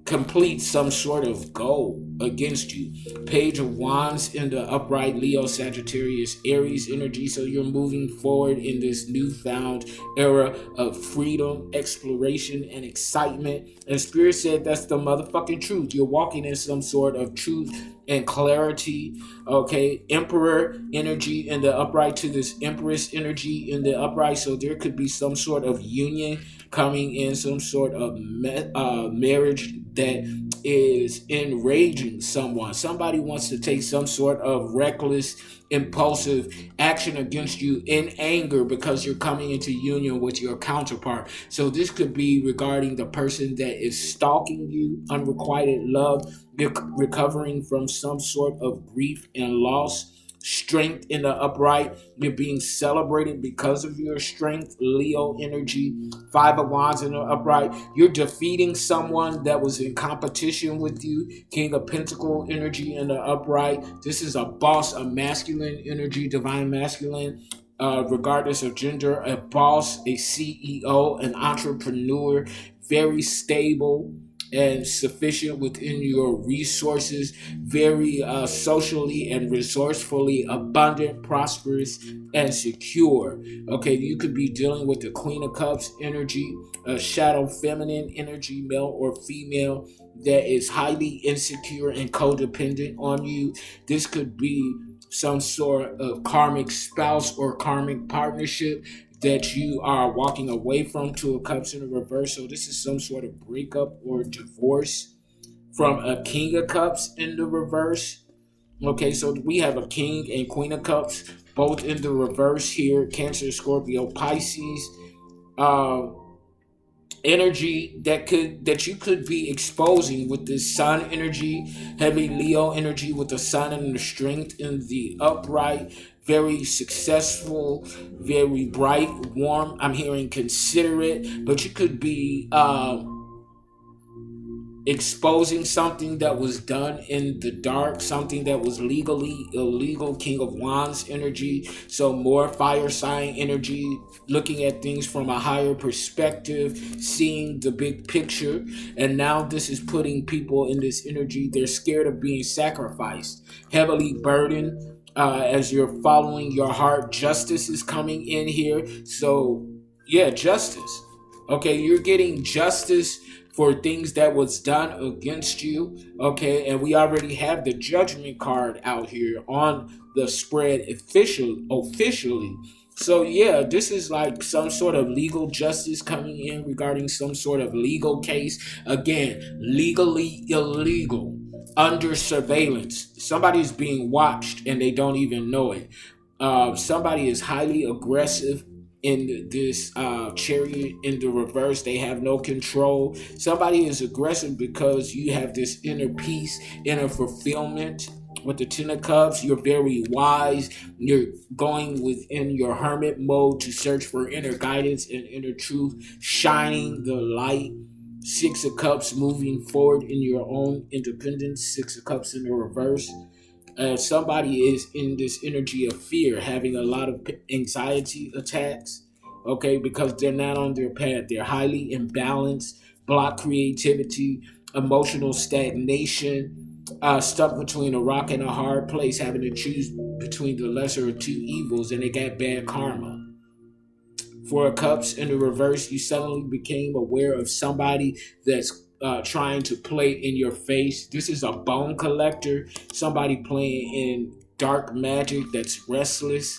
A: complete some sort of goal against you. Page of Wands in the upright, Leo, Sagittarius, Aries energy. So you're moving forward in this newfound era of freedom, exploration, and excitement. And Spirit said that's the motherfucking truth. You're walking in some sort of truth and clarity. Okay, Emperor energy in the upright to this Empress energy in the upright. So there could be some sort of union coming in, some sort of marriage that is enraging someone. Somebody wants to take some sort of reckless, impulsive action against you in anger because you're coming into union with your counterpart. So this could be regarding the person that is stalking you, unrequited love, recovering from some sort of grief and loss. Strength in the upright, you're being celebrated because of your strength. Leo energy. Five of Wands in the upright, you're defeating someone that was in competition with you. King of Pentacle energy in the upright, this is a boss, a masculine energy, divine masculine, regardless of gender, a boss, a CEO, an entrepreneur, very stable and sufficient within your resources, very socially and resourcefully abundant, prosperous, and secure. Okay, you could be dealing with the Queen of Cups energy, a shadow feminine energy, male or female, that is highly insecure and codependent on you. This could be some sort of karmic spouse or karmic partnership that you are walking away from, to a cups in the reverse. So this is some sort of breakup or divorce from a King of Cups in the reverse. Okay, so we have a King and Queen of Cups both in the reverse here. Cancer, Scorpio, Pisces. Energy that you could be exposing with this Sun energy, heavy Leo energy with the Sun and the strength in the upright, very successful, very bright, warm. I'm hearing considerate, but you could be exposing something that was done in the dark, something that was legally illegal. King of Wands energy, so more fire sign energy, looking at things from a higher perspective, seeing the big picture. And now this is putting people in this energy, they're scared of being sacrificed, heavily burdened, as you're following your heart. Justice is coming in here. So yeah, justice. Okay, you're getting justice for things that was done against you. Okay, and we already have the judgment card out here on the spread officially. So yeah, this is like some sort of legal justice coming in regarding some sort of legal case. Again, legally illegal, under surveillance. Somebody's being watched and they don't even know it. Somebody is highly aggressive in this chariot in the reverse. They have no control. Somebody is aggressive because you have this inner peace, inner fulfillment. With the Ten of Cups, you're very wise. You're going within your hermit mode to search for inner guidance and inner truth, shining the light. Six of Cups, moving forward in your own independence. Six of Cups in the reverse. Somebody is in this energy of fear, having a lot of anxiety attacks, okay, because they're not on their path. They're highly imbalanced, block creativity, emotional stagnation, stuck between a rock and a hard place, having to choose between the lesser of two evils, and they got bad karma. Four of Cups in the reverse, you suddenly became aware of somebody that's trying to play in your face. This is a bone collector, somebody playing in dark magic that's restless,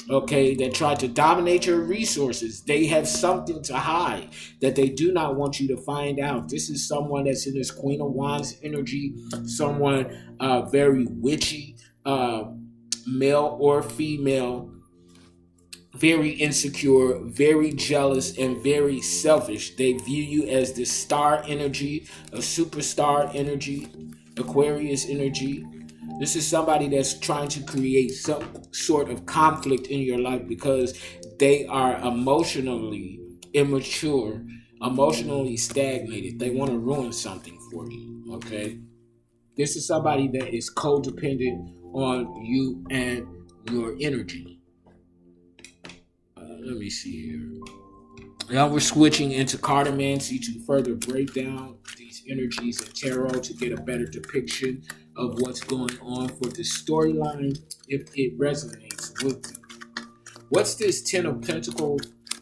A: okay, that tried to dominate your resources. They have something to hide that they do not want you to find out. This is someone that's in this Queen of Wands energy, someone very witchy, male or female, very insecure, very jealous, and very selfish. They view you as this star energy, a superstar energy, Aquarius energy. This is somebody that's trying to create some sort of conflict in your life because they are emotionally immature, emotionally stagnated. They want to ruin something for you, okay? This is somebody that is codependent on you and your energy. Let me see here. Now we're switching into cartomancy to further break down these energies in tarot to get a better depiction of what's going on for the storyline if it resonates with you. What's this Ten of Pentacles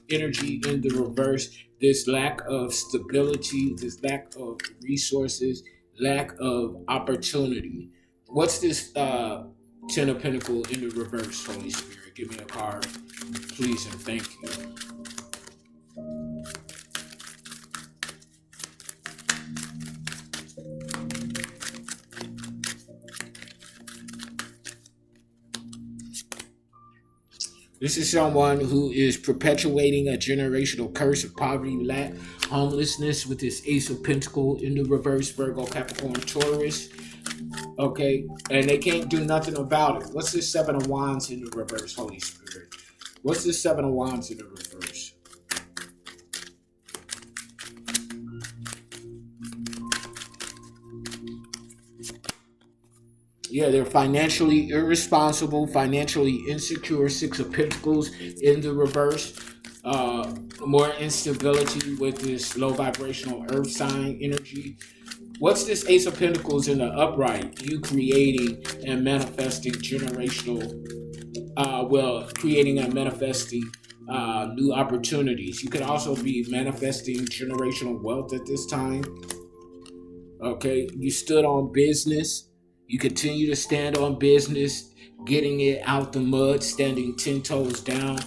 A: energy in the reverse? This lack of stability, this lack of resources, lack of opportunity. What's this Ten of Pentacles in the reverse, Holy Spirit? Give me a card, please, and thank you. This is someone who is perpetuating a generational curse of poverty, lack, homelessness with this Ace of Pentacles in the reverse, Virgo, Capricorn, Taurus. Okay, and they can't do nothing about it. What's this Seven of Wands in the reverse, Holy Spirit? What's this Seven of Wands in the reverse? Yeah, they're financially irresponsible, financially insecure. Six of Pentacles in the reverse. More instability with this low vibrational earth sign energy. What's this Ace of Pentacles in the upright? You creating and manifesting generational, creating and manifesting new opportunities. You could also be manifesting generational wealth at this time. Okay, you stood on business. You continue to stand on business, getting it out the mud, standing 10 toes down.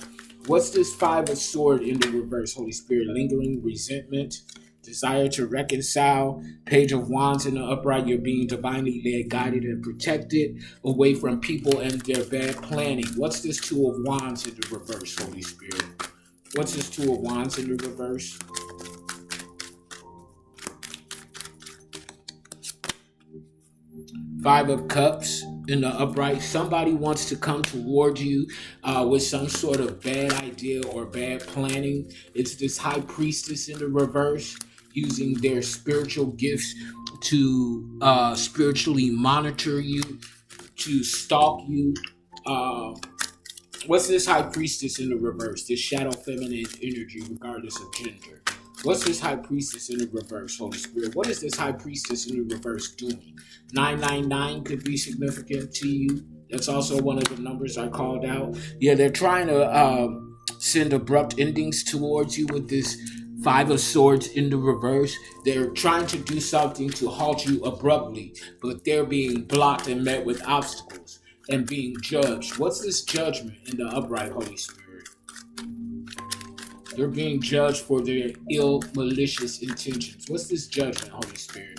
A: What's this Five of Swords in the reverse, Holy Spirit? Lingering resentment, desire to reconcile. Page of Wands in the upright, you're being divinely led, guided, and protected away from people and their bad planning. What's this Two of Wands in the reverse, Holy Spirit? What's this Two of Wands in the reverse? Five of Cups in the upright. Somebody wants to come toward you with some sort of bad idea or bad planning. It's this High Priestess in the reverse, using their spiritual gifts to spiritually monitor you, to stalk you. What's this High Priestess in the reverse? This shadow feminine energy, regardless of gender. What's this High Priestess in the reverse, Holy Spirit? What is this High Priestess in the reverse doing? 999 could be significant to you. That's also one of the numbers I called out. Yeah, they're trying to send abrupt endings towards you with this Five of Swords in the reverse. They're trying to do something to halt you abruptly, but they're being blocked and met with obstacles and being judged. What's this Judgment in the upright, Holy Spirit? They're being judged for their ill, malicious intentions. What's this Judgment, Holy Spirit?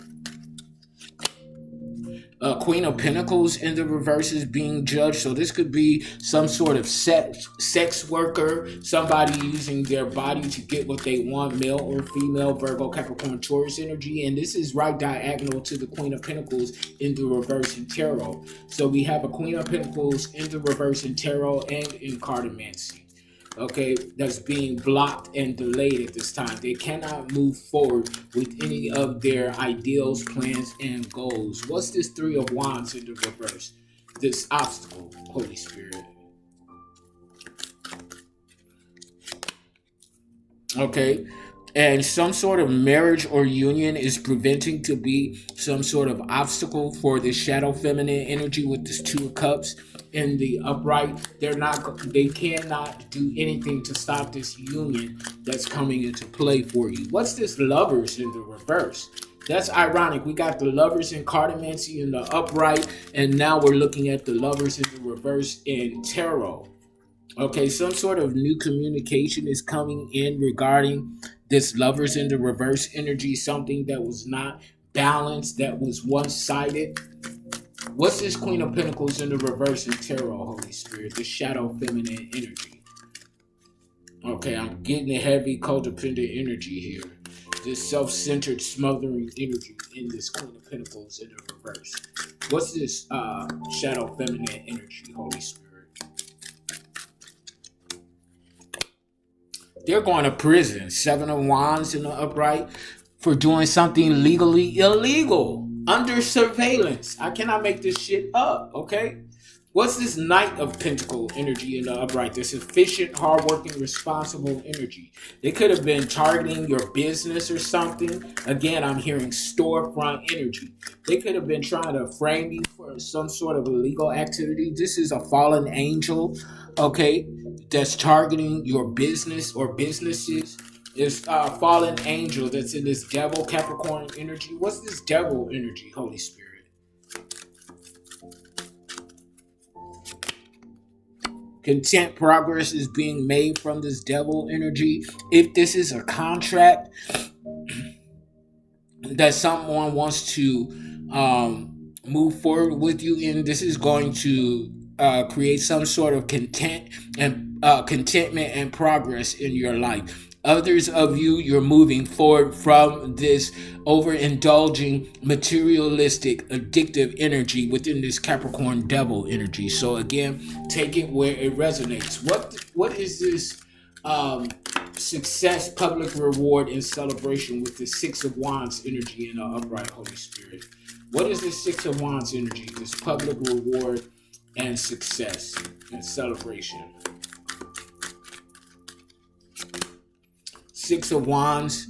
A: Queen of Pentacles in the reverse is being judged. So this could be some sort of sex worker, somebody using their body to get what they want, male or female, Virgo, Capricorn, Taurus energy. And this is right diagonal to the Queen of Pentacles in the reverse in tarot. So we have a Queen of Pentacles in the reverse in tarot and in cartomancy. Okay, that's being blocked and delayed at this time. They cannot move forward with any of their ideals, plans, and goals. What's this Three of Wands in the reverse? This obstacle, Holy Spirit. Okay, and some sort of marriage or union is preventing to be some sort of obstacle for this shadow feminine energy with this Two of Cups in the upright. They cannot do anything to stop this union that's coming into play for you. What's this Lovers in the reverse? That's ironic. We got the Lovers in cartomancy in the upright, and now we're looking at the Lovers in the reverse in tarot. Okay, some sort of new communication is coming in regarding this Lovers in the reverse energy, something that was not balanced, that was one-sided. What's this Queen of Pentacles in the reverse in tarot, Holy Spirit? The shadow feminine energy. Okay, I'm getting a heavy codependent energy here. This self-centered smothering energy in this Queen of Pentacles in the reverse. What's this shadow feminine energy, Holy Spirit? They're going to prison. Seven of Wands in the upright for doing something legally illegal. Under surveillance. I cannot make this shit up, okay? What's this Knight of Pentacle energy in the upright? This efficient, hardworking, responsible energy. They could have been targeting your business or something. Again, I'm hearing storefront energy. They could have been trying to frame you for some sort of illegal activity. This is a fallen angel, okay, that's targeting your business or businesses. This fallen angel that's in this devil Capricorn energy. What's this devil energy, Holy Spirit? Content progress is being made from this devil energy. If this is a contract that someone wants to move forward with you in, this is going to create some sort of contentment and progress in your life. Others of you, you're moving forward from this overindulging, materialistic, addictive energy within this Capricorn devil energy. So again, take it where it resonates. What is this success, public reward, and celebration with the Six of Wands energy in the upright Holy Spirit? What is this Six of Wands energy? This public reward and success and celebration. Six of Wands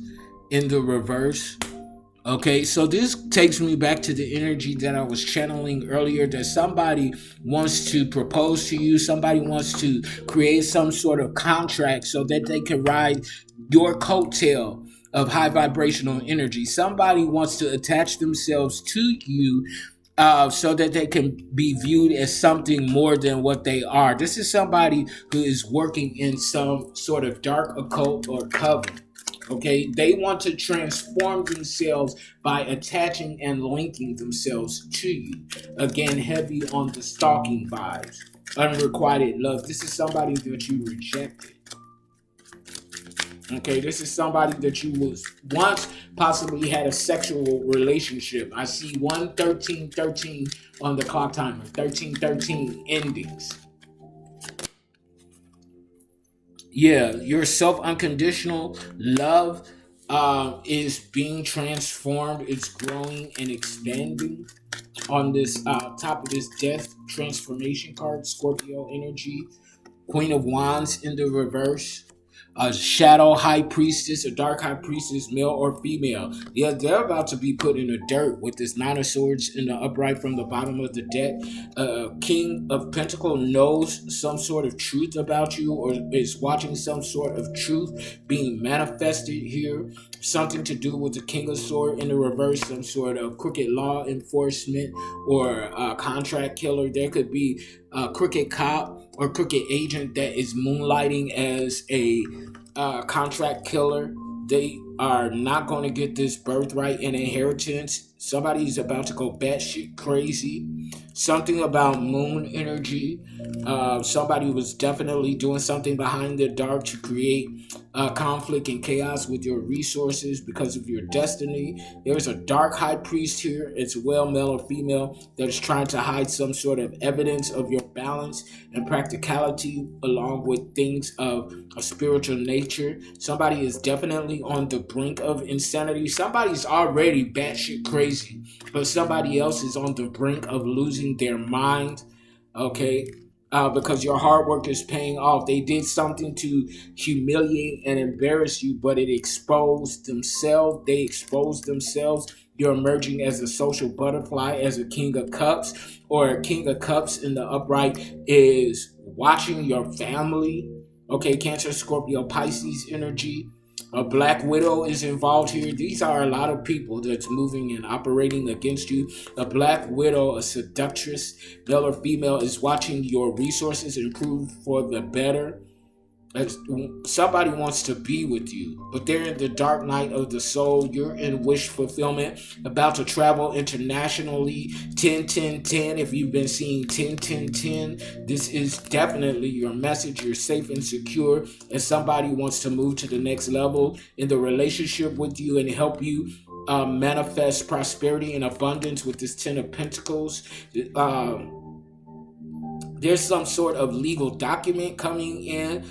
A: in the reverse. Okay, so this takes me back to the energy that I was channeling earlier, that somebody wants to propose to you, somebody wants to create some sort of contract so that they can ride your coattail of high vibrational energy. Somebody wants to attach themselves to you so that they can be viewed as something more than what they are. This is somebody who is working in some sort of dark occult or coven. Okay, they want to transform themselves by attaching and linking themselves to you. Again, heavy on the stalking vibes, unrequited love. This is somebody that you rejected. Okay, this is somebody that you was once possibly had a sexual relationship. I see 1-13-13 on the clock timer. 13-13 endings. Yeah, your self-unconditional love is being transformed. It's growing and expanding on this top of this death transformation card. Scorpio energy. Queen of Wands in the reverse. A shadow high priestess, a dark high priestess, male or female. Yeah, they're about to be put in the dirt with this Nine of Swords in the upright from the bottom of the deck. King of Pentacle knows some sort of truth about you, or is watching some sort of truth being manifested here. Something to do with the King of Swords in the reverse, some sort of crooked law enforcement or contract killer. There could be a crooked cop or crooked agent that is moonlighting as a contract killer. They are not going to get this birthright and inheritance. Somebody's about to go batshit crazy. Something about moon energy. Somebody was definitely doing something behind the dark to create conflict and chaos with your resources because of your destiny. There's a dark high priest here. It's well, male or female, that is trying to hide some sort of evidence of your balance and practicality along with things of a spiritual nature. Somebody is definitely on the brink of insanity. Somebody's already batshit crazy, but somebody else is on the brink of losing their mind. Okay, because your hard work is paying off. They did something to humiliate and embarrass you, but it exposed themselves. They exposed themselves. You're emerging as a social butterfly, as a King of Cups, or a King of Cups in the upright is watching your family. Okay, Cancer, Scorpio, Pisces energy. A Black Widow is involved here. These are a lot of people that's moving and operating against you. A Black Widow, a seductress, male or female, is watching your resources improve for the better. Somebody wants to be with you, but they're in the dark night of the soul. You're in wish fulfillment, about to travel internationally. 10-10-10. If you've been seeing 10-10-10, this is definitely your message. You're safe and secure, and somebody wants to move to the next level in the relationship with you and help you manifest prosperity and abundance with this 10 of Pentacles. There's some sort of legal document coming in.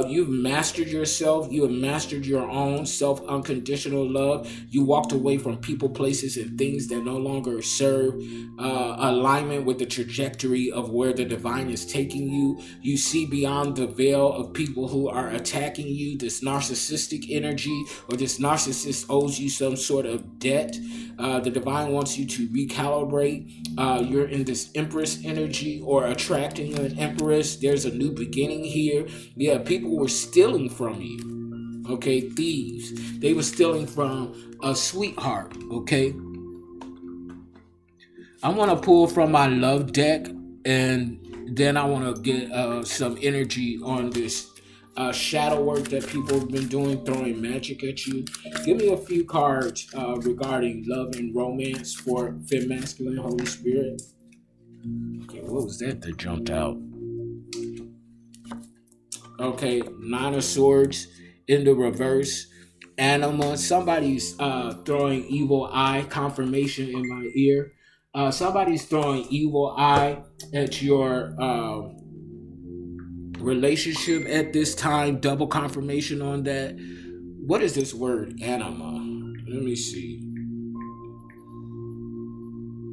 A: You've mastered yourself. You have mastered your own self unconditional love. You walked away from people, places, and things that no longer serve alignment with the trajectory of where the divine is taking you. You see beyond the veil of people who are attacking you. This narcissistic energy, or this narcissist owes you some sort of debt. The divine wants you to recalibrate. You're in this Empress energy, or attracting an Empress. There's a new beginning here. Yeah, people were stealing from you. Okay, thieves. They were stealing from a sweetheart. Okay. I want to pull from my love deck, and then I want to get some energy on this shadow work that people have been doing, throwing magic at you. Give me a few cards regarding love and romance for Fem Masculine Holy Spirit. Okay, what was that jumped out? Okay, Nine of Swords in the reverse. Anima. Somebody's throwing evil eye. Confirmation in my ear. Somebody's throwing evil eye at your relationship at this time. Double confirmation on that. What is this word, anima? Let me see.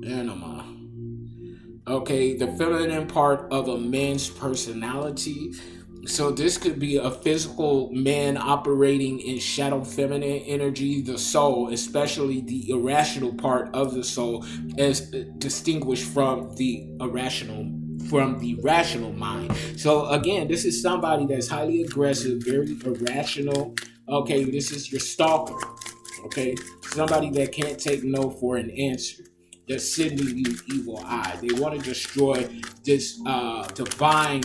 A: Anima. Okay, the feminine part of a man's personality. So this could be a physical man operating in shadow feminine energy, the soul, especially the irrational part of the soul, as distinguished from the rational mind. So again, this is somebody that's highly aggressive, very irrational. Okay, this is your stalker. Okay, somebody that can't take no for an answer. They're sending you evil eye. They want to destroy this divine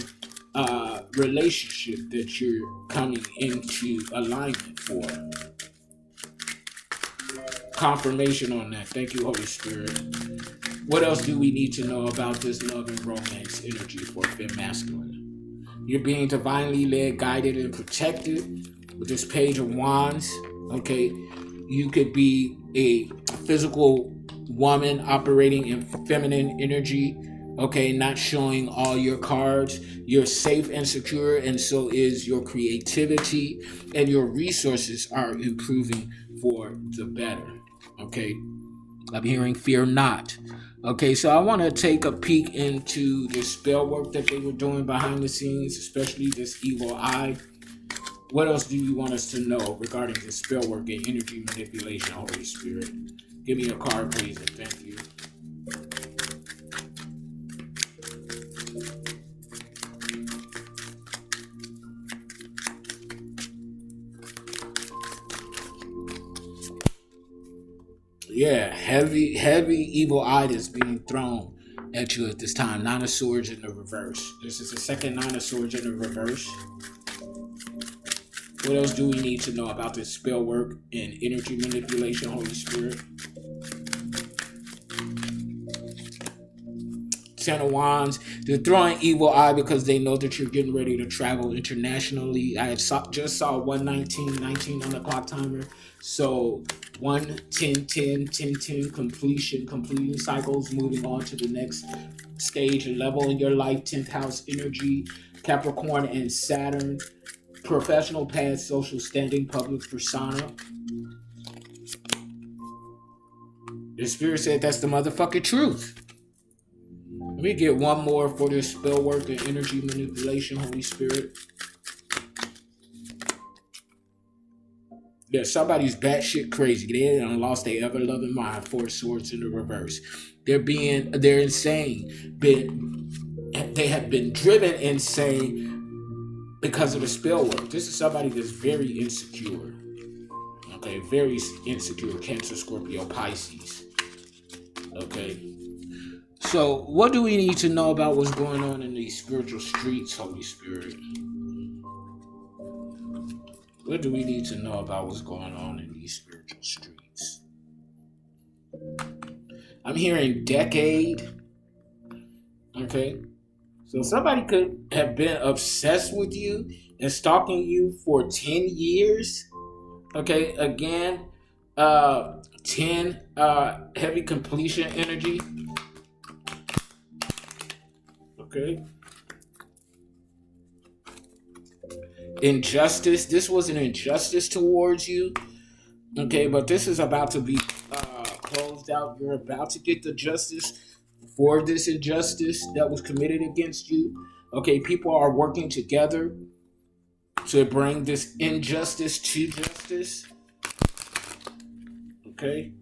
A: relationship that you're coming into alignment for. Confirmation on that. Thank you, Holy Spirit. What else do we need to know about this love and romance energy for Fem Masculine? You're being divinely led, guided, and protected with this Page of Wands. Okay, you could be a physical woman operating in feminine energy. Okay, not showing all your cards. You're safe and secure, and so is your creativity, and your resources are improving for the better. Okay, I'm hearing fear not. Okay, so I want to take a peek into the spell work that they were doing behind the scenes, especially this evil eye. What else do you want us to know regarding this spell work and energy manipulation, Holy Spirit? Give me a card, please, and thank you. Yeah, heavy evil eye that's being thrown at you at this time. Nine of Swords in the reverse. This is the second Nine of Swords in the reverse. What else do we need to know about this spell work and energy manipulation, Holy Spirit? Ten of Wands. They're throwing evil eye because they know that you're getting ready to travel internationally. I just saw 1:19:19 on the clock timer. So 1:10:10:10:10 completing cycles, moving on to the next stage and level in your life. 10th house energy, Capricorn and Saturn. Professional path, social standing, public persona. The Spirit said that's the motherfucking truth. Let me get one more for this spell work and energy manipulation, Holy Spirit. Yeah, somebody's batshit crazy. They done lost their ever loving mind. Four swords in the reverse. They're insane. They have been driven insane because of the spell work. This is somebody that's very insecure. Okay, very insecure. Cancer, Scorpio, Pisces. Okay. So, what do we need to know about what's going on in these spiritual streets, Holy Spirit? What do we need to know about what's going on in these spiritual streets? I'm hearing decade. Okay. So somebody could have been obsessed with you and stalking you for 10 years. Okay, again, 10 heavy completion energy. Okay. injustice. This was an injustice towards you. Okay, but this is about to be closed out. You're about to get the justice for this injustice that was committed against you. Okay, people are working together to bring this injustice to justice. Okay.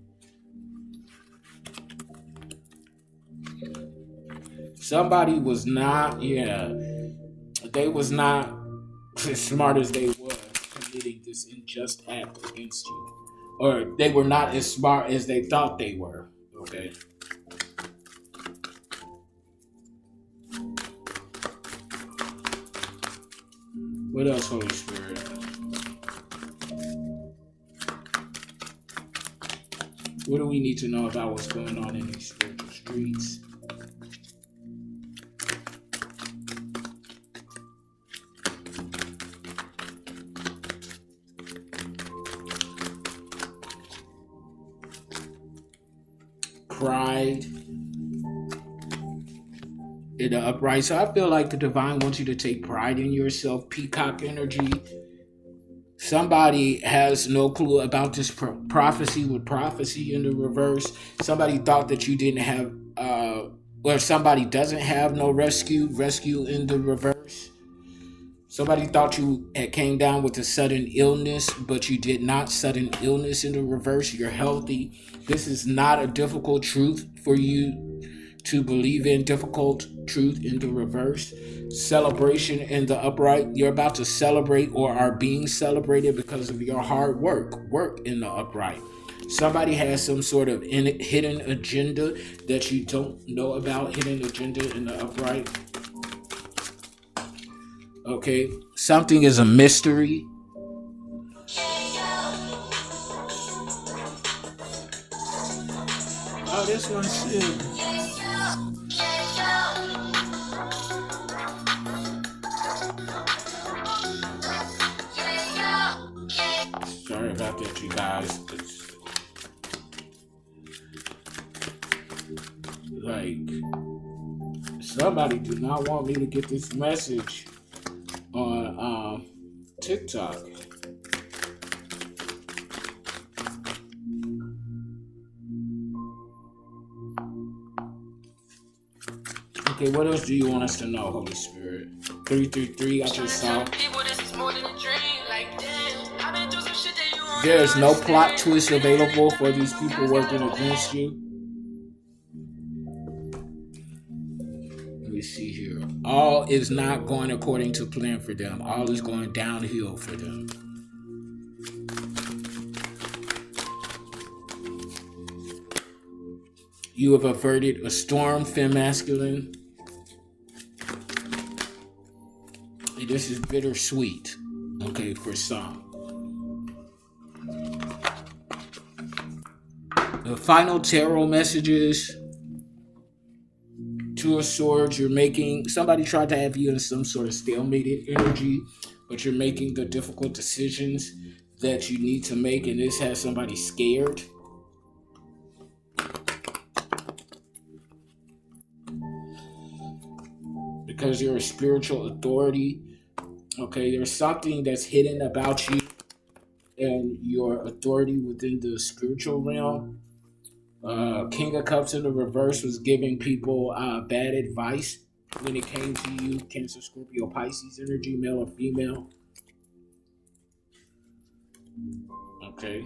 A: Somebody was not, they was not as smart as they was committing this unjust act against you. Or they were not as smart as they thought they were. Okay. What else, Holy Spirit? What do we need to know about what's going on in these spiritual streets? Pride in the upright. So I feel like the divine wants you to take pride in yourself. Peacock energy. Somebody has no clue about this prophecy with prophecy in the reverse. Somebody thought that you didn't have, or somebody doesn't have no rescue in the reverse. Somebody thought you had came down with a sudden illness, but you did not. Sudden illness in the reverse. You're healthy. This is not a difficult truth for you to believe in. Difficult truth in the reverse. Celebration in the upright. You're about to celebrate or are being celebrated because of your hard work. Work in the upright. Somebody has some sort of hidden agenda that you don't know about. Hidden agenda in the upright. Okay, something is a mystery. Oh, this one's too. Sorry about that, you guys. It's like somebody do not want me to get this message on TikTok. Okay, what else do you want us to know, Holy Spirit? 333, I just saw. There is no plot twist available for these people working against you. Let me see here. All is not going according to plan for them. All is going downhill for them. You have averted a storm, femme masculine. And this is bittersweet, okay, for some. The final tarot messages. Two of Swords, you're making, somebody tried to have you in some sort of stalemated energy, but you're making the difficult decisions that you need to make, and this has somebody scared. Because you're a spiritual authority. Okay, there's something that's hidden about you and your authority within the spiritual realm. King of Cups in the reverse was giving people bad advice when it came to you. Cancer, Scorpio, Pisces energy, male or female. Okay.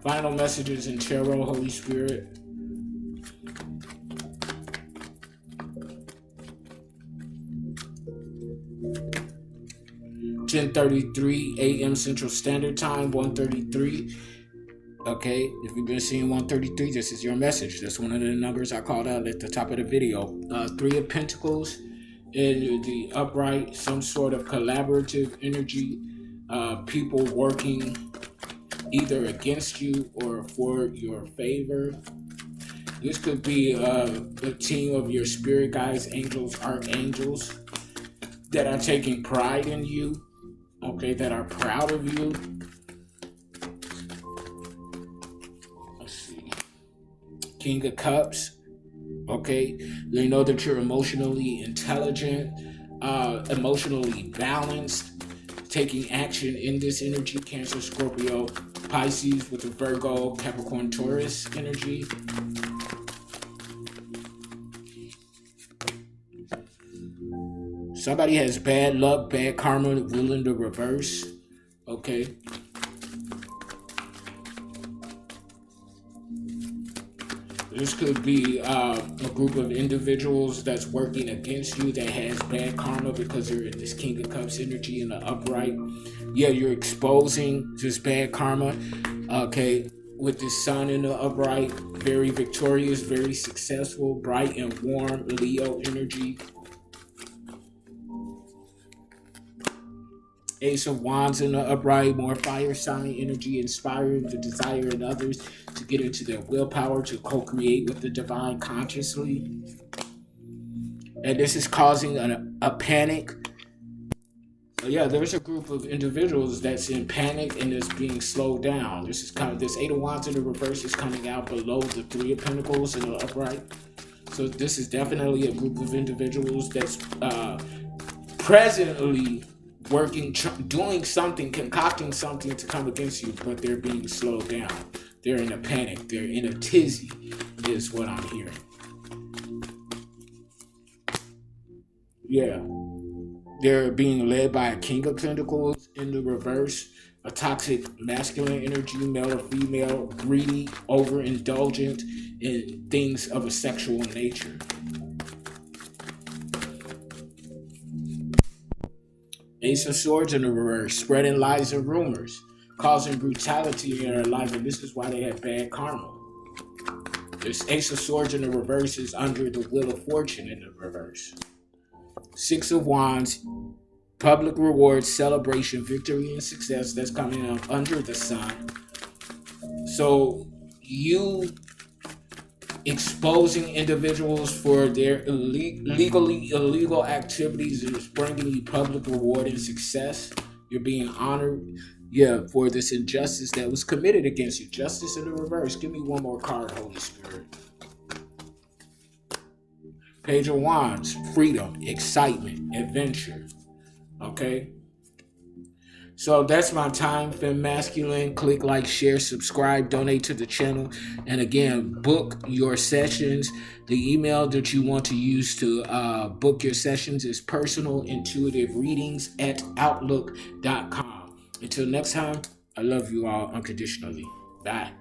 A: Final messages in tarot, Holy Spirit. (10:33 a.m. Central Standard Time, 1:33. Okay, if you've been seeing 133, this is your message. That's one of the numbers I called out at the top of the video. Three of Pentacles in the upright, some sort of collaborative energy. People working either against you or for your favor. This could be a team of your spirit guides, angels, archangels that are taking pride in you. Okay, that are proud of you. King of Cups, okay? They know that you're emotionally intelligent, emotionally balanced. taking action in this energy. Cancer, Scorpio, Pisces with the Virgo, Capricorn, Taurus energy. Somebody has bad luck, bad karma, willing to reverse. Okay. This could be a group of individuals that's working against you that has bad karma because you're in this King of Cups energy in the upright. Yeah, you're exposing this bad karma. Okay, with this sun in the upright, very victorious, very successful, bright and warm Leo energy. Ace of Wands in the upright, more fire sign energy, inspiring the desire in others to get into their willpower to co-create with the divine consciously. And this is causing a panic. Yeah, there's a group of individuals that's in panic and is being slowed down. This is kind of, this Eight of Wands in the reverse is coming out below the Three of Pentacles in the upright. So this is definitely a group of individuals that's presently working, doing something, concocting something to come against you, but they're being slowed down. They're in a panic. They're in a tizzy, is what I'm hearing. Yeah. They're being led by a King of Pentacles in the reverse, a toxic masculine energy, male or female, greedy, overindulgent in things of a sexual nature. Ace of Swords in the reverse, spreading lies and rumors, causing brutality in their life, and this is why they have bad karma. This Ace of Swords in the reverse is under the Wheel of Fortune in the reverse. Six of Wands, public rewards, celebration, victory, and success that's coming up under the sun. So you exposing individuals for their illegal activities is bringing you public reward and success. You're being honored, for this injustice that was committed against you. Justice in the reverse. Give me one more card, Holy Spirit. Page of Wands, freedom, excitement, adventure. Okay? So that's my time, Femme Masculine. Click like, share, subscribe, donate to the channel. And again, book your sessions. The email that you want to use to book your sessions is personalintuitivereadings@outlook.com. Until next time, I love you all unconditionally. Bye.